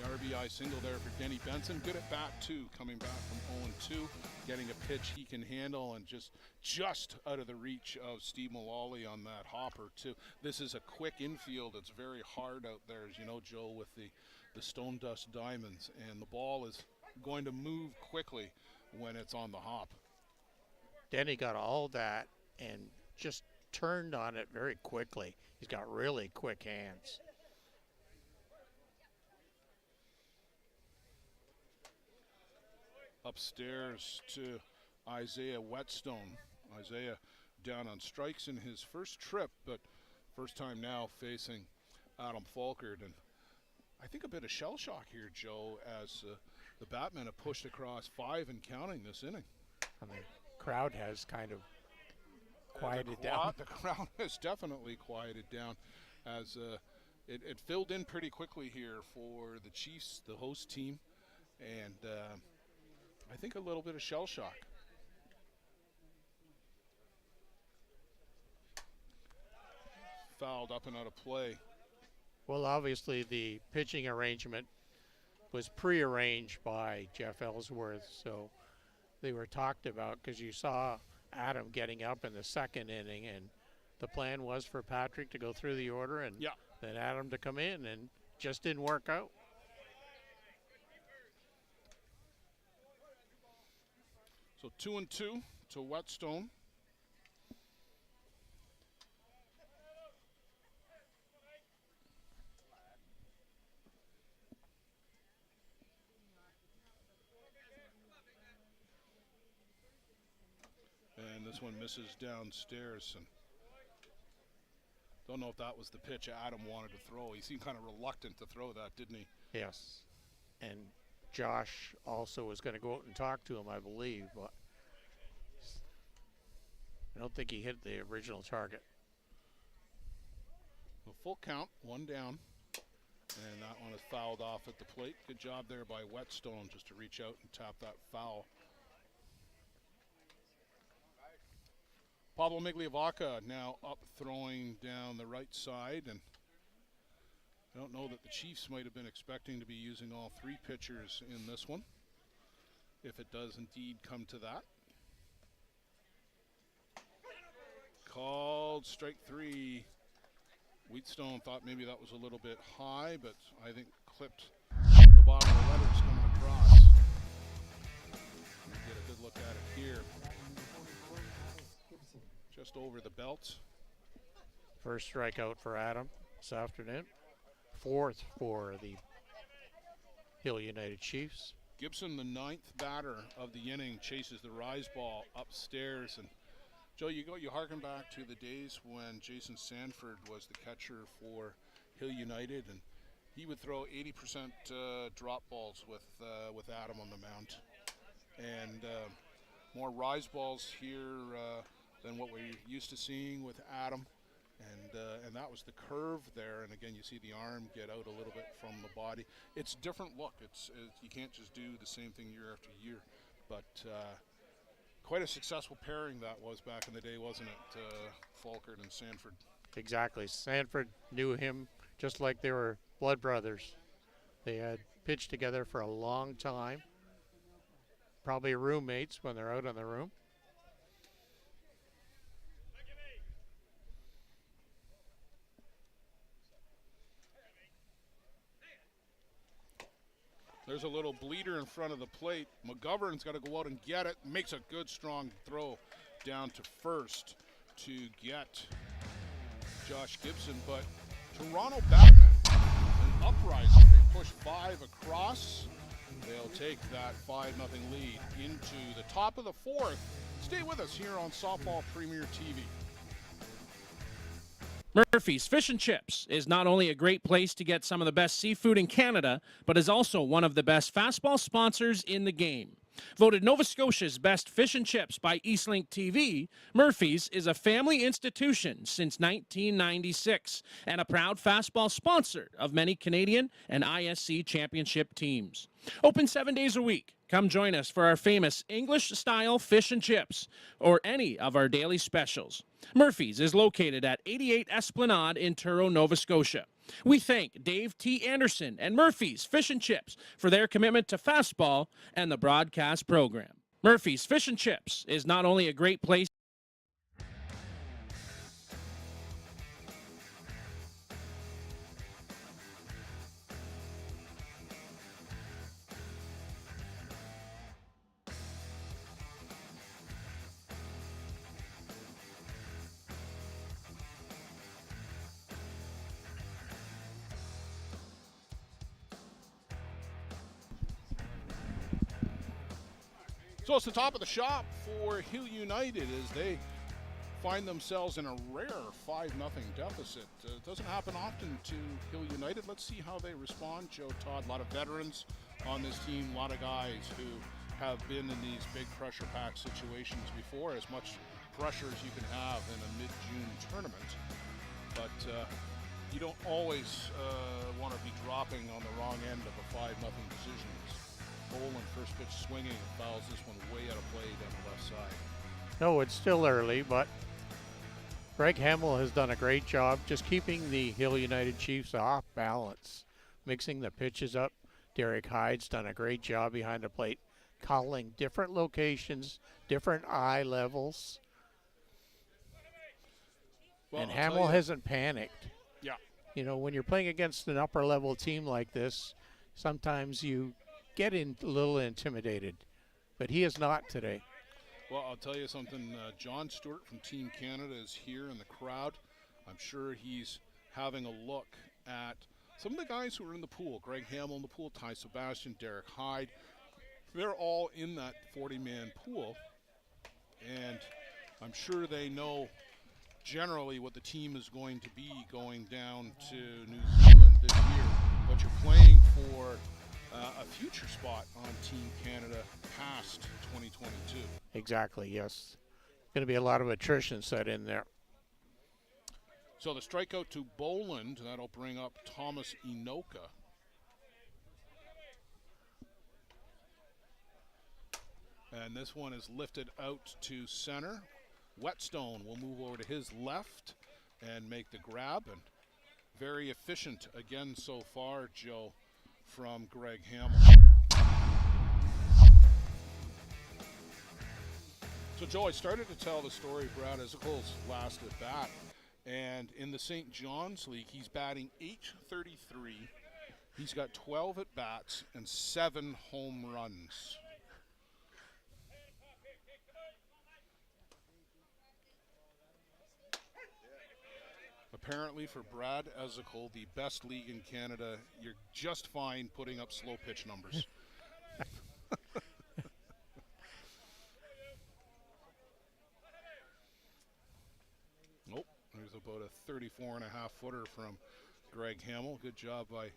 A: RBI single there for Denny Benson. Good at bat too, coming back from 0-2, getting a pitch he can handle and just out of the reach of Steve Mullally on that hopper too. This is a quick infield. It's very hard out there, as you know, Joe, with the Stone Dust Diamonds, and the ball is going to move quickly when it's on the hop.
B: Denny got all that and just turned on it very quickly. He's got really quick hands.
A: Upstairs to Isaiah Whetstone. Isaiah down on strikes in his first trip, but first time now facing Adam Folkert. And I think a bit of shell shock here, Joe, as the BATMEN have pushed across 5 and counting this inning.
B: And the crowd has kind of quieted down.
A: The crowd has definitely quieted down as it filled in pretty quickly here for the Chiefs, the host team, and I think a little bit of shell shock. Fouled up and out of play.
B: Well, obviously the pitching arrangement was pre-arranged by Jeff Ellsworth, so they were talked about because you saw Adam getting up in the second inning, and the plan was for Patrick to go through the order and then Adam to come in, and just didn't work out.
A: So 2-2 to Whetstone. And this one misses downstairs. And don't know if that was the pitch Adam wanted to throw. He seemed kind of reluctant to throw that, didn't he?
B: Yes. And Josh also was going to go out and talk to him, I believe, but I don't think he hit the original target.
A: A full count, 1 down. And that one is fouled off at the plate. Good job there by Whetstone just to reach out and tap that foul. Pablo Migliavaca now up throwing down the right side, and I don't know that the Chiefs might have been expecting to be using all three pitchers in this one, if it does indeed come to that. Called strike three. Wheatstone thought maybe that was a little bit high, but I think clipped the bottom of the letters coming across. Get a good look at it here. Just over the belt.
B: First strikeout for Adam this afternoon. Fourth for the Hill United Chiefs.
A: Gibson, the ninth batter of the inning, chases the rise ball upstairs. And Joe, you harken back to the days when Jason Sanford was the catcher for Hill United, and he would throw 80% drop balls with Adam on the mound. And more rise balls here than what we're used to seeing with Adam. And that was the curve there, and again you see the arm get out a little bit from the body. It's a different look. It's you can't just do the same thing year after year, but quite a successful pairing that was back in the day, wasn't it, Falkert and Sanford? Exactly.
B: Sanford knew him just like they were blood brothers. They had pitched together for a long time, probably roommates when they're out on the room.
A: There's a little bleeder in front of the plate. McGovern's got to go out and get it. Makes a good, strong throw down to first to get Josh Gibson. But Toronto BATMEN, an uprising. They push 5 across. They'll take that 5-0 lead into the top of the fourth. Stay with us here on Softball Premier TV.
D: Murphy's Fish and Chips is not only a great place to get some of the best seafood in Canada, but is also one of the best fastball sponsors in the game. Voted Nova Scotia's best fish and chips by Eastlink TV, Murphy's is a family institution since 1996 and a proud fastball sponsor of many Canadian and ISC championship teams. Open 7 days a week. Come join us for our famous English-style fish and chips or any of our daily specials. Murphy's is located at 88 Esplanade in Truro, Nova Scotia. We thank Dave T. Anderson and Murphy's Fish and Chips for their commitment to fastball and the broadcast program. Murphy's Fish and Chips is not only a great place.
A: So it's the top of the shop for Hill United as they find themselves in a rare 5-0 deficit. It doesn't happen often to Hill United. Let's see how they respond. Joe Todd, a lot of veterans on this team, a lot of guys who have been in these big pressure pack situations before, as much pressure as you can have in a mid-June tournament. But you don't always want to be dropping on the wrong end of a 5-0 decision. Boland first pitch swinging and fouls this one way out of play down the left side.
B: No, it's still early, but Greg Hamill has done a great job just keeping the Hill United Chiefs off balance, mixing the pitches up. Derek Hyde's done a great job behind the plate, calling different locations, different eye levels. Well, and Hamill hasn't panicked.
A: Yeah.
B: You know, when you're playing against an upper level team like this, sometimes you get a little intimidated, but he is not today.
A: Well, I'll tell you something. John Stewart from Team Canada is here in the crowd. I'm sure he's having a look at some of the guys who are in the pool. Greg Hamill in the pool, Ty Sebastian, Derek Hyde. They're all in that 40-man pool, and I'm sure they know generally what the team is going to be going down to New Zealand this year. But you're playing for a future spot on Team Canada past 2022.
B: Exactly, yes. Going to be a lot of attrition set in there.
A: So the strikeout to Boland, that'll bring up Thomas Inoka. And this one is lifted out to center. Whetstone will move over to his left and make the grab. And very efficient again so far, Joe, from Greg Hamill. So, Joe, I started to tell the story of Brad Ezickel's last at bat. And in the St. John's League, he's batting .833. He's got 12 at bats and 7 home runs. Apparently for Brad Ezickel, the best league in Canada, you're just fine putting up slow pitch numbers. Nope, there's about a 34.5 footer from Greg Hamill. Good job by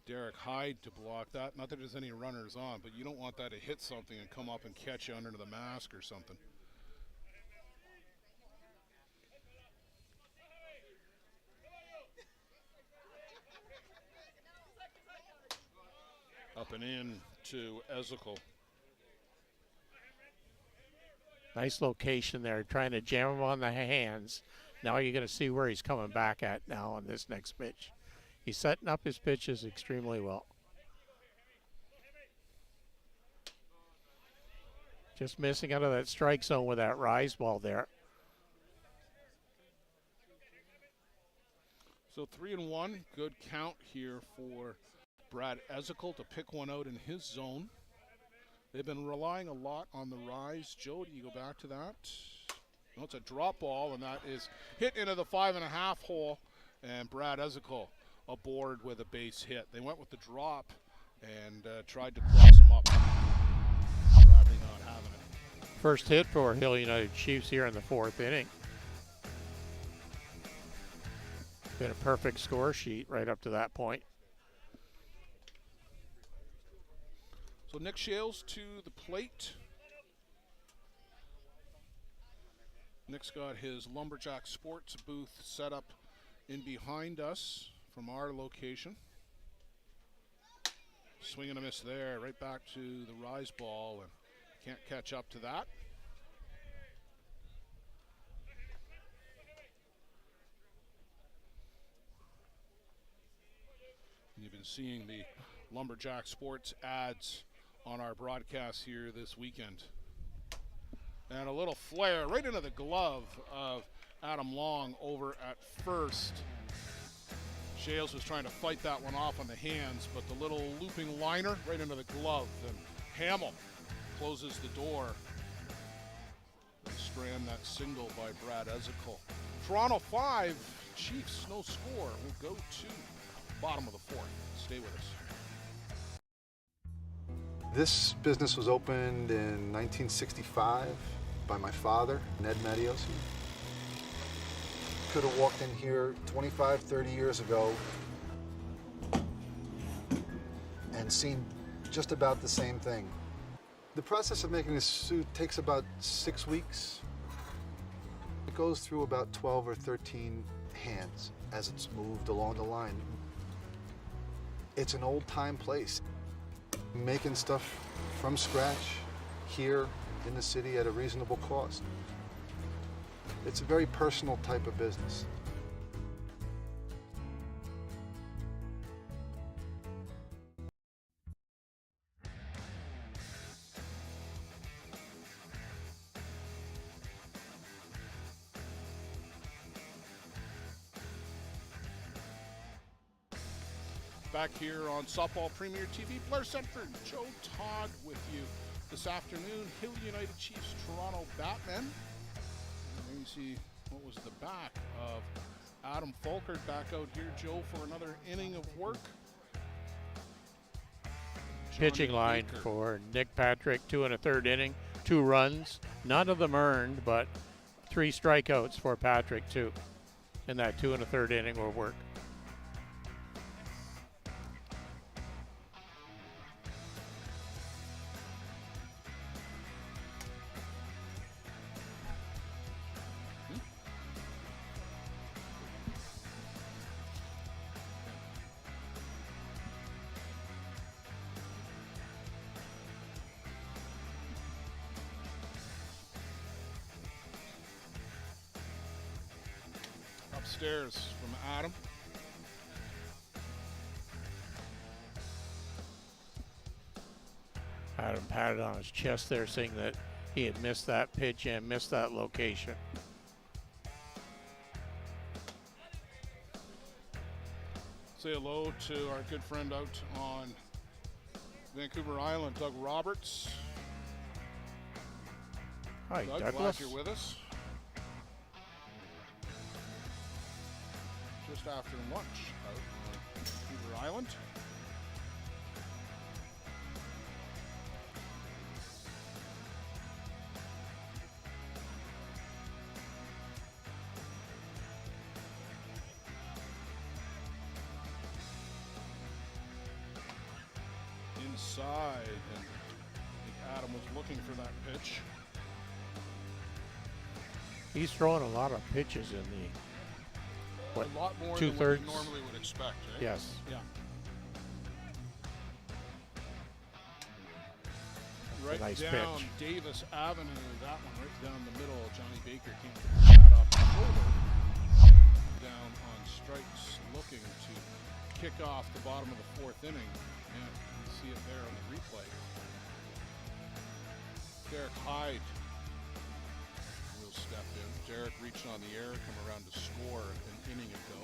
A: Derek Hyde to block that. Not that there's any runners on, but you don't want that to hit something and come up and catch you under the mask or something. Up and in to Ezickel.
B: Nice location there, trying to jam him on the hands. Now you're going to see where he's coming back at now on this next pitch. He's setting up his pitches extremely well. Just missing out of that strike zone with that rise ball there.
A: So 3-1, good count here for Brad Ezickel to pick one out in his zone. They've been relying a lot on the rise. Joe, do you go back to that? No, it's a drop ball, and that is hit into the 5.5 hole, and Brad Ezickel aboard with a base hit. They went with the drop and tried to cross him up. Bradley not having it.
B: First hit for Hill United Chiefs here in the 4th inning. Been a perfect score sheet right up to that point.
A: So Nick Shales to the plate. Nick's got his Lumberjack Sports booth set up in behind us from our location. Swing and a miss there, right back to the rise ball, and can't catch up to that. You've been seeing the Lumberjack Sports ads on our broadcast here this weekend. And a little flare right into the glove of Adam Long over at first. Shales was trying to fight that one off on the hands, but the little looping liner right into the glove. And Hamill closes the door. They strand that single by Brad Ezickel. Toronto 5, Chiefs no score. We'll go to bottom of the 4th. Stay with us.
F: This business was opened in 1965 by my father, Ned Matiosi. Could have walked in here 25, 30 years ago and seen just about the same thing. The process of making this suit takes about 6 weeks. It goes through about 12 or 13 hands as it's moved along the line. It's an old-time place. Making stuff from scratch here in the city at a reasonable cost. It's a very personal type of business.
A: Back here on Softball Premier TV, Blair Centford, Joe Todd with you this afternoon. Hill United Chiefs, Toronto BATMEN. And you see what was the back of Adam Folkert back out here, Joe, for another inning of work.
B: Pitching line for Nick Patrick, 2 1/3 inning, 2 runs, none of them earned, but 3 strikeouts for Patrick too in that 2 1/3 inning of work.
A: downstairs from Adam.
B: Adam patted on his chest there, saying that he had missed that pitch and missed that location.
A: Say hello to our good friend out on Vancouver Island, Doug Roberts.
B: Hi,
A: Doug,
B: Douglas.
A: glad you're with us. Just after lunch out on Vancouver Island. Inside, and I think Adam was looking for that pitch.
B: He's throwing a lot of pitches in the, what,
A: A lot more than what
B: two-thirds?
A: you normally would expect, right?
B: Yes.
A: Yeah. Right
B: nice
A: down
B: pitch.
A: Davis Avenue, that one right down the middle. Johnny Baker can't get that off the shoulder. Down on strikes, looking to kick off the bottom of the fourth inning. Yeah, you can see it there on the replay. Derek Hyde will step in. Derek reached on the air, come around to score an inning ago.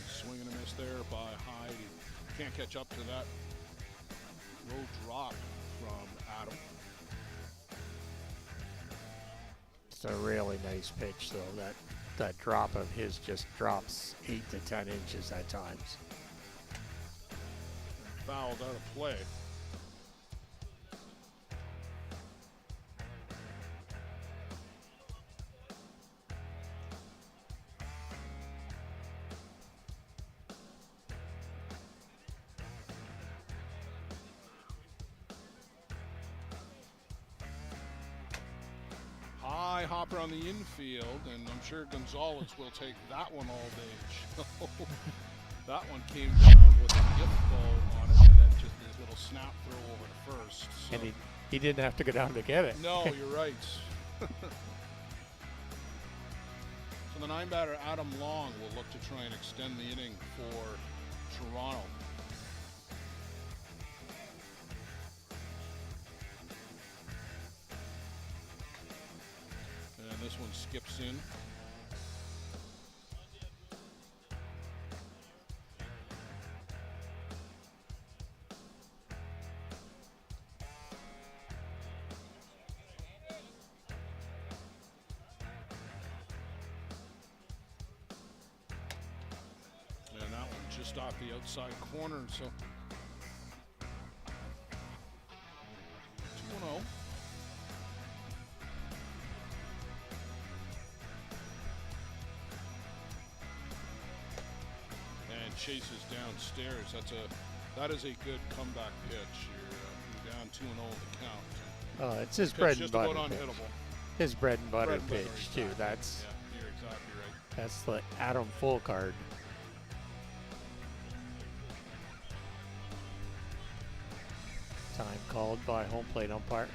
A: Swing and a miss there by Hyde. He can't catch up to that low drop from Adam.
B: It's a really nice pitch, though. That drop of his just drops 8 to 10 inches at times.
A: Fouled out of play. High hopper on the infield, and I'm sure Gonzalez will take that one all day. That one came down with a gift ball on it, and then just this little snap throw over to first. So.
B: And he didn't have to go down to get it.
A: No, you're right. So the 9-batter Adam Long will look to try and extend the inning for Toronto. And this one skips in. And that one just off the outside corner, so 2-0. And chases downstairs. That is a good comeback pitch. You're down 2-0 in the count.
B: It's his bread and
A: just
B: butter
A: about
B: pitch.
A: unhittable.
B: His bread and butter
A: Bread and butter,
B: pitch, too.
A: exactly.
B: That's
A: Yeah, you're exactly right.
B: that's the Adam full card. Time called by home plate umpire.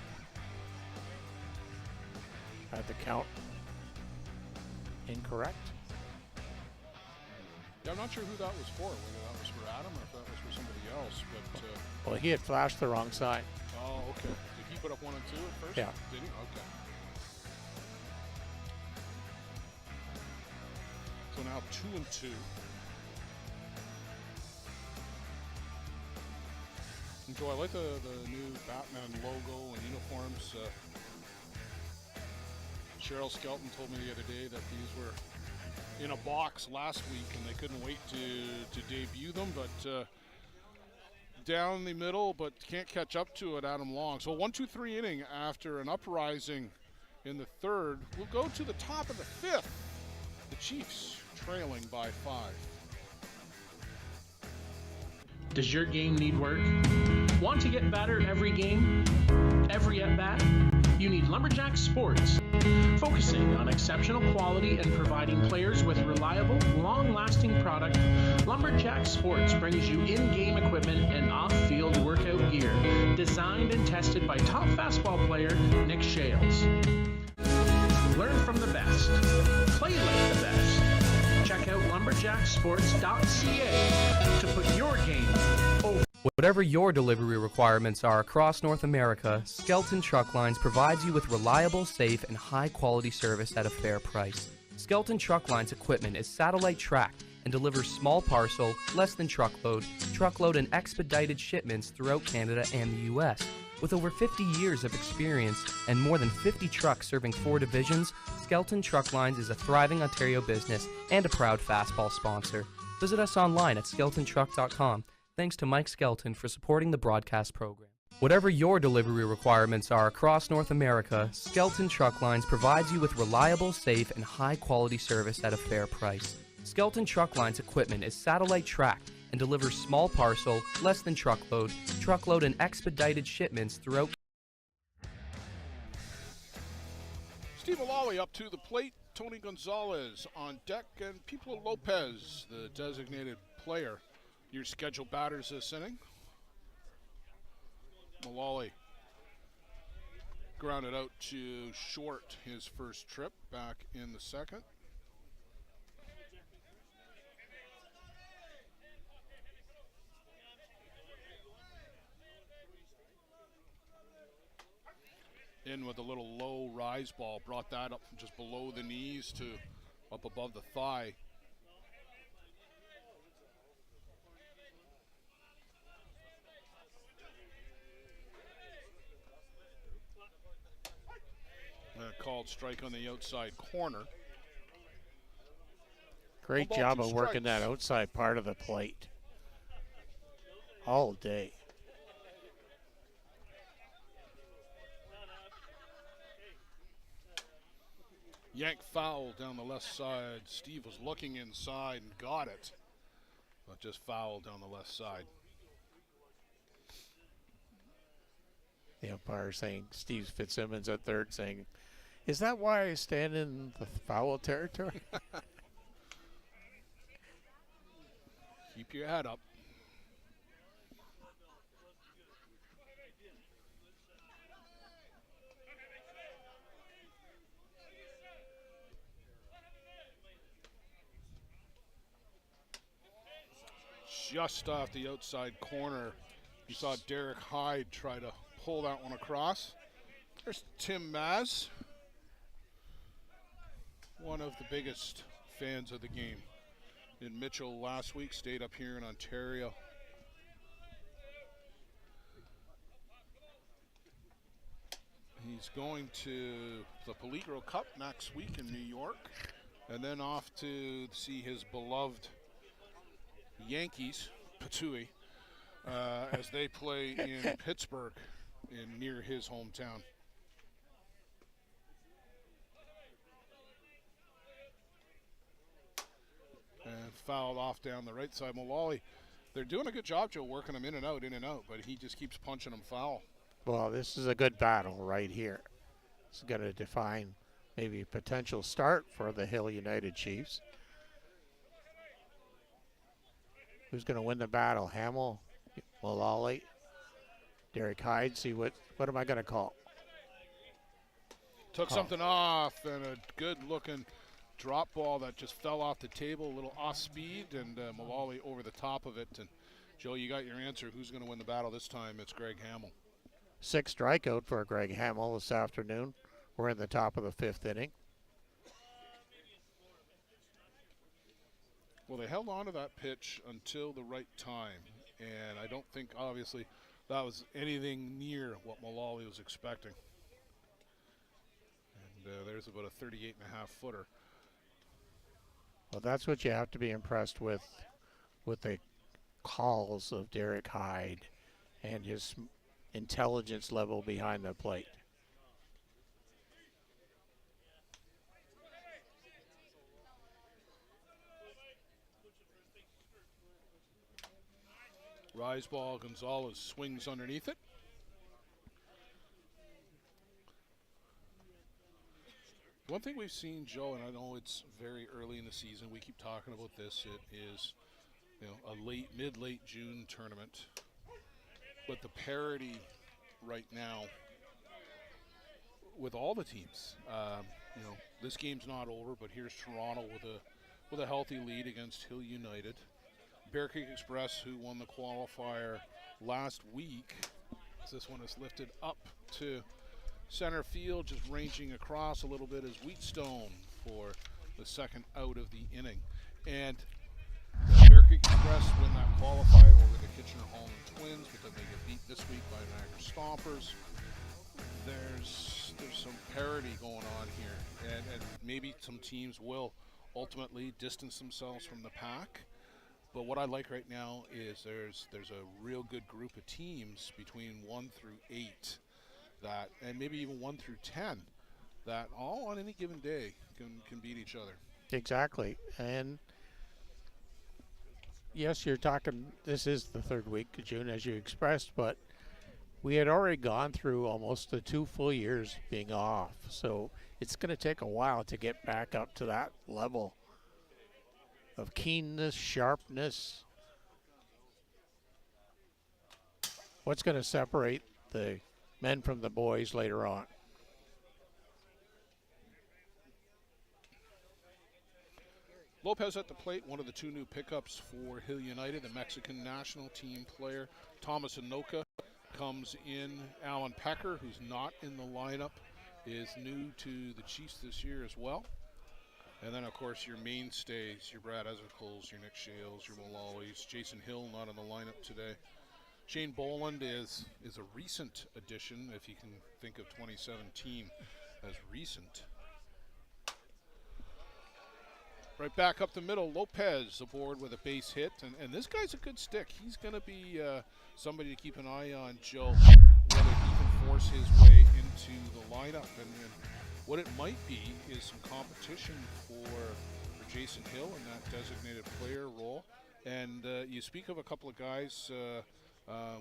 B: Had the count incorrect.
A: Yeah, I'm not sure who that was for, whether that was for Adam or if that was for somebody else, but
B: Well, he had flashed the wrong side.
A: oh, okay. Did he put up 1 and 2 at first?
B: Yeah.
A: Did he? Okay. So now 2 and 2. And Joe, I like the new Batman logo and uniforms. Cheryl Skelton told me the other day that these were in a box last week and they couldn't wait to debut them, but down the middle, but can't catch up to it, Adam Long. So 1-2-3 inning after an uprising in the third. We'll go to the top of the fifth. The Chiefs trailing by 5.
D: Does your game need work? Want to get better every game? Every at-bat? You need need Lumberjack Sports. Focusing on exceptional quality and providing players with reliable, long-lasting product, Lumberjack Sports brings you in-game equipment and off-field workout gear, designed and tested by top fastball player Nick Shales. Learn from the best. Play like the best. Check out lumberjacksports.ca to put your game over.
H: Whatever your delivery requirements are across North America, Skelton Truck Lines provides you with reliable, safe, and high-quality service at a fair price. Skelton Truck Lines equipment is satellite tracked and delivers small parcel, less than truckload, and expedited shipments throughout Canada and the U.S. With over 50 years of experience and more than 50 trucks serving 4 divisions, Skelton Truck Lines is a thriving Ontario business and a proud fastball sponsor. Visit us online at skeltontruck.com. Thanks to Mike Skelton for supporting the broadcast program. Whatever your delivery requirements are across North America, Skelton Truck Lines provides you with reliable, safe, and high-quality service at a fair price. Skelton Truck Lines equipment is satellite tracked and delivers small parcel, less than truckload, and expedited shipments throughout.
A: Steve Mullally up to the plate. Tony Gonzalez on deck, and Piplo Lopez, the designated player. Your scheduled batters this inning. Mullally grounded out to short his first trip, back in the second. In with a little low rise ball, brought that up from just below the knees to up above the thigh. Called strike on the outside corner.
B: Great job of working that outside part of the plate all day.
A: Yank foul down the left side. Steve was looking inside and got it, but just foul down the left side.
B: The umpire saying, Steve Fitzsimmons at third saying, is that why I stand in the foul territory?
A: Keep your head up. Just off the outside corner, you saw Derek Hyde try to pull that one across. There's Tim Maz, one of the biggest fans of the game. In Mitchell last week, stayed up here in Ontario. He's going to the Pellegro Cup next week in New York, and then off to see his beloved Yankees, Patui, as they play in Pittsburgh, near his hometown. And fouled off down the right side. Mullally, they're doing a good job, Joe, working him in and out, but he just keeps punching him foul.
B: Well, this is a good battle right here. It's going to define maybe a potential start for the Hill United Chiefs. Who's going to win the battle? Hamill, Mullally, Derek Hyde. See what am I going to call?
A: Took something off, and a good-looking drop ball that just fell off the table, a little off speed, and Mullally over the top of it. And Joe, you got your answer. Who's going to win the battle this time? It's Greg Hamill.
B: 6 strikeout for Greg Hamill this afternoon. We're in the top of the 5th inning.
A: Well, they held on to that pitch until the right time, and I don't think, obviously, that was anything near what Mullally was expecting. And there's about a 38.5 footer.
B: Well, that's what you have to be impressed with the calls of Derek Hyde and his intelligence level behind the plate.
A: Rise ball, Gonzalez swings underneath it. One thing we've seen, Joe, and I know it's very early in the season, we keep talking about this, it is, you know, a mid-late June tournament, but the parity right now with all the teams, you know, this game's not over, but here's Toronto with a healthy lead against Hill United. Bear Creek Express, who won the qualifier last week, this one is lifted up to center field, just ranging across a little bit, as Wheatstone for the second out of the inning. And Bear Creek Express win that qualifier over the Kitchener-Holland Twins, but then they get beat this week by Niagara Stompers. There's some parity going on here, and maybe some teams will ultimately distance themselves from the pack. But what I like right now is there's a real good group of teams between 1 through 8 that, and maybe even 1 through 10, that all on any given day can beat each other.
B: Exactly. And yes, you're talking, this is the third week of June, as you expressed, but we had already gone through almost the 2 full years being off. So it's going to take a while to get back up to that level of keenness, sharpness. What's going to separate the men from the boys later on?
A: Lopez at the plate, one of the 2 new pickups for Hill United, the Mexican national team player. Thomas Anoka comes in. Alan Pecker, who's not in the lineup, is new to the Chiefs this year as well. And then, of course, your mainstays, your Brad Ezerkles, your Nick Shales, your Malawi's. Jason Hill not in the lineup today. Shane Boland is a recent addition, if you can think of 2017 as recent. Right back up the middle, Lopez aboard with a base hit, and this guy's a good stick. He's going to be somebody to keep an eye on, Joe, whether he can force his way into the lineup. And what it might be is some competition for Jason Hill in that designated player role. And you speak of a couple of guys,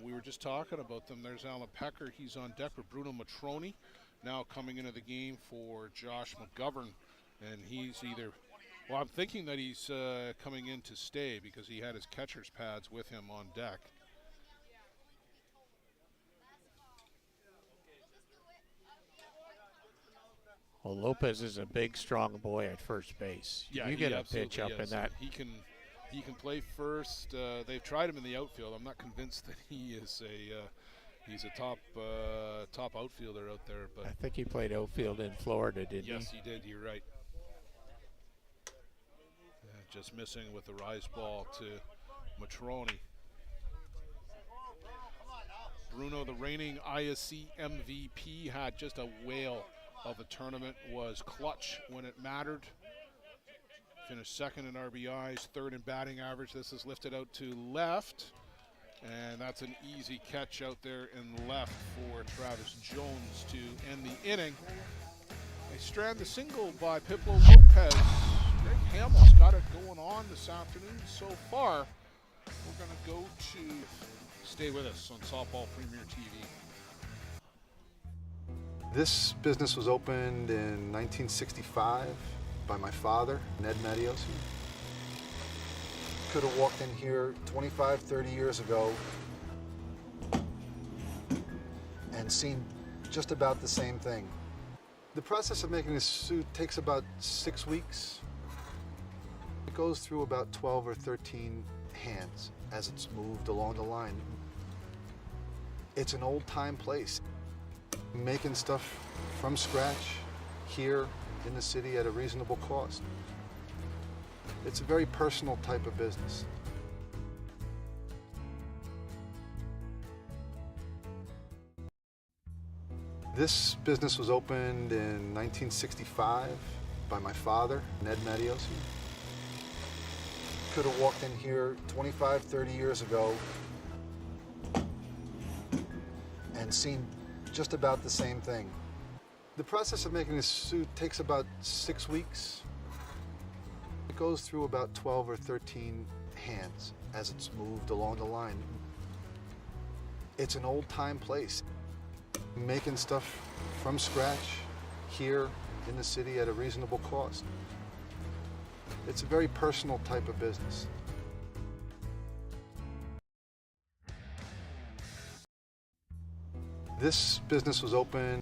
A: we were just talking about them. There's Alan Pecker, he's on deck with Bruno Matroni, now coming into the game for Josh McGovern. And he's either, well, I'm thinking that he's coming in to stay because he had his catcher's pads with him on deck.
B: Well, Lopez is a big, strong boy at first base.
A: Yeah,
B: you get a pitch up in that.
A: He can play first. They've tried him in the outfield. I'm not convinced that he is he's a top outfielder out there. But
B: I think he played outfield in Florida, didn't he?
A: Yes, he did. You're right. Just missing with the rise ball to Matroni. Bruno, the reigning ISC MVP, had just a whale of a tournament, was clutch when it mattered. Finished second in RBIs, third in batting average. This is lifted out to left, and that's an easy catch out there in left for Travis Jones to end the inning. They strand the single by Piplo Lopez. Greg Hamill's got it going on this afternoon so far. We're going to go to stay with us on Softball Premier TV.
F: This business was opened in 1965 by my father, Ned Matiosi. Could have walked in here 25, 30 years ago and seen just about the same thing. The process of making this suit takes about 6 weeks. It goes through about 12 or 13 hands as it's moved along the line. It's an old-time place. Making stuff from scratch here in the city at a reasonable cost. It's a very personal type of business. This business was opened in 1965 by my father, Ned Matiosi. Could have walked in here 25, 30 years ago and seen just about the same thing. The process of making this suit takes about 6 weeks. It goes through about 12 or 13 hands as it's moved along the line. It's an old-time place. Making stuff from scratch here in the city at a reasonable cost. It's a very personal type of business. This business was open.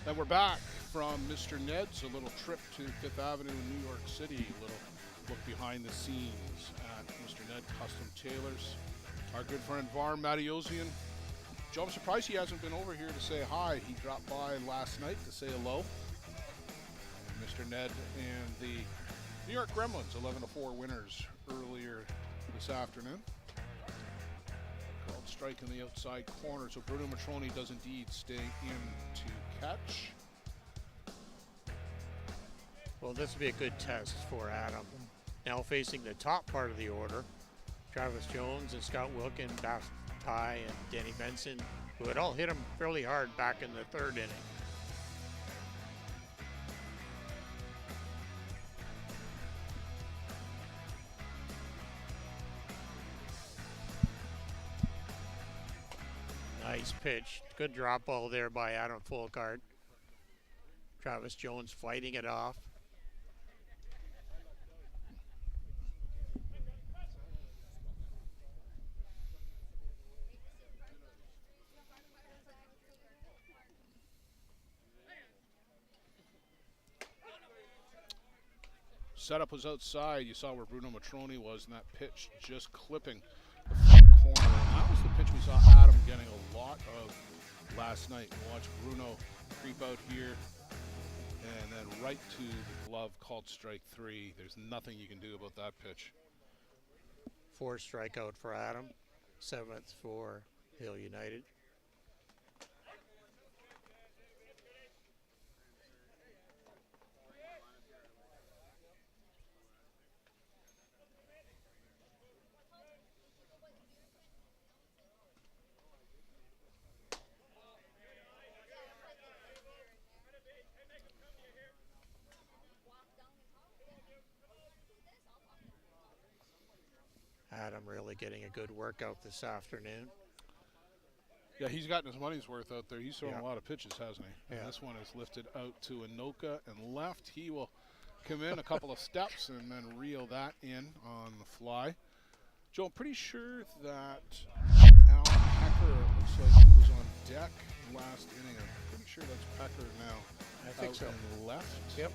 A: And we're back from Mr. Ned's, a little trip to Fifth Avenue in New York City, a little look behind the scenes at Mr. Ned Custom Tailors. Our good friend Var Matiosian. Joe, I'm surprised he hasn't been over here to say hi. He dropped by last night to say hello. And Mr. Ned and the New York Gremlins, 11-4 winners earlier this afternoon. Called strike in the outside corner, so Bruno Matroni does indeed stay in to catch.
B: Well, this will be a good test for Adam. Now facing the top part of the order, Travis Jones and Scott Wilkin, Bass Ty and Danny Benson, who had all hit him fairly hard back in the third inning. Nice pitch. Good drop ball there by Adam Fulcard. Travis Jones fighting it off.
A: Setup was outside. You saw where Bruno Matroni was, and that pitch just clipping the front corner. And that was the pitch we saw Adam getting a lot of last night. Watch Bruno creep out here and then right to the glove, called strike 3. There's nothing you can do about that pitch.
B: 4th strikeout for Adam, 7th for Hill United. Adam really getting a good workout this afternoon.
A: Yeah, he's gotten his money's worth out there. He's thrown a lot of pitches, hasn't he?
B: Yeah.
A: And this one is lifted out to Anoka and left. He will come in a couple of steps and then reel that in on the fly. Joe, I'm pretty sure that Al Pecker looks like he was on deck last inning. I'm pretty sure that's Pecker now.
B: I think so.
A: And left.
B: Yep.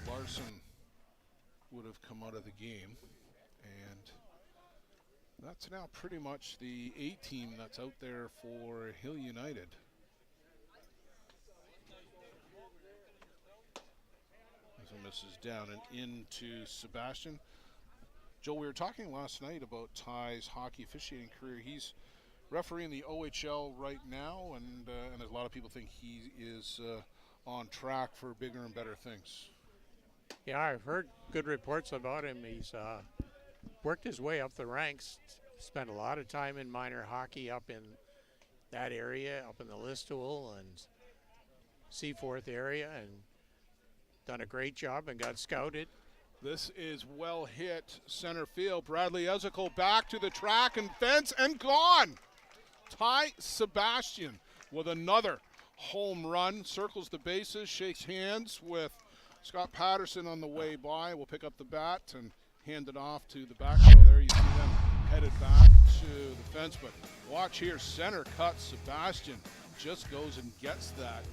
A: So Larson would have come out of the game, and that's now pretty much the A team that's out there for Hill United. As a misses down and into Sebastian. Joe, we were talking last night about Ty's hockey officiating career. He's refereeing the OHL right now, and a lot of people think he is on track for bigger and better things.
B: Yeah, I've heard good reports about him. He's worked his way up the ranks, spent a lot of time in minor hockey up in that area, up in the Listowel and Seaforth area, and done a great job and got scouted.
A: This is well hit center field. Bradley Ezekiel back to the track and fence and gone. Ty Sebastian with another home run, circles the bases, shakes hands with Scott Patterson on the way by. Will pick up the bat and hand it off to the back row there. You see them headed back to the fence, but watch here, center cut Sebastian just goes and gets that.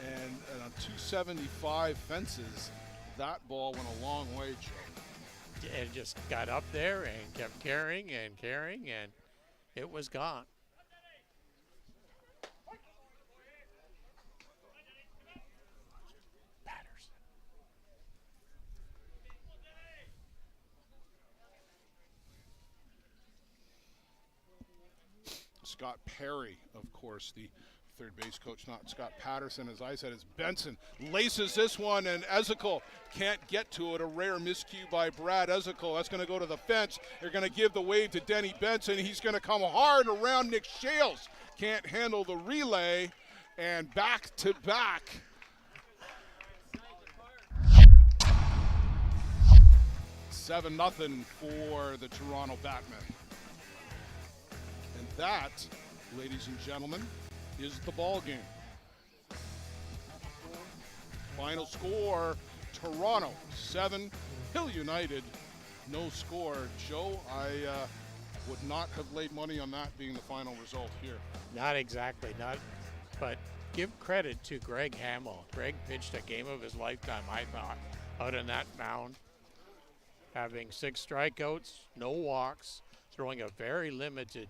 A: And on 275 fences, that ball went a long way, Joe.
B: And just got up there and kept carrying, and it was gone.
A: Scott Perry, of course, the third base coach, not Scott Patterson. As I said, as Benson laces this one, and Ezekiel can't get to it. A rare miscue by Brad Ezekiel. That's going to go to the fence. They're going to give the wave to Denny Benson. He's going to come hard around Nick Shales. Can't handle the relay, and back to back. Seven nothing for the Toronto Batmen. And that, ladies and gentlemen, is the ball game. Final score, Toronto 7, Hill United no score. Joe, I would not have laid money on that being the final result here.
B: Not exactly, but give credit to Greg Hamill. Greg pitched a game of his lifetime, I thought, out on that mound, having 6 strikeouts, no walks, throwing a very limited.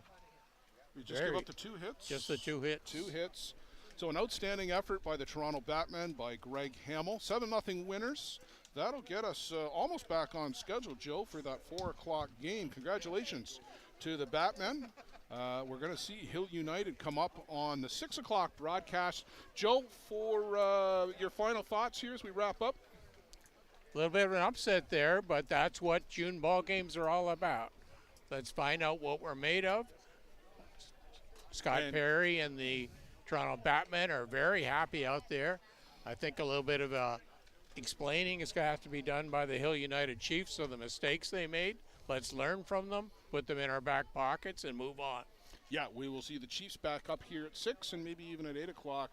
A: We just gave up the 2 hits.
B: Just the 2 hits.
A: 2 hits. So an outstanding effort by the Toronto BATMEN by Greg Hamill. 7-0 winners. That'll get us almost back on schedule, Joe, for that 4 o'clock game. Congratulations to the BATMEN. We're going to see Hill United come up on the 6 o'clock broadcast. Joe, for your final thoughts here as we wrap up.
B: A little bit of an upset there, but that's what June ball games are all about. Let's find out what we're made of. Scott Perry and the Toronto BATMEN are very happy out there. I think a little bit of explaining is going to have to be done by the Hill United Chiefs of the mistakes they made. Let's learn from them, put them in our back pockets, and move on.
A: Yeah, we will see the Chiefs back up here at 6 and maybe even at 8 o'clock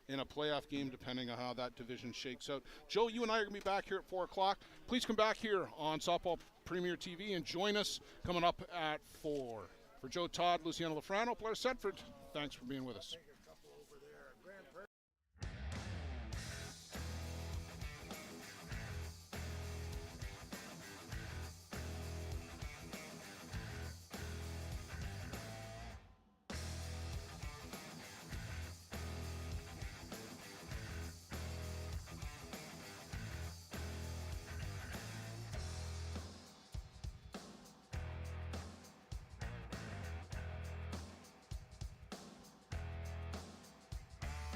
A: in a playoff game, depending on how that division shakes out. Joe, you and I are going to be back here at 4 o'clock. Please come back here on Softball Premier TV and join us coming up at 4. For Joe Todd, Luciano Lafrano, Blair Setford, thanks for being with us.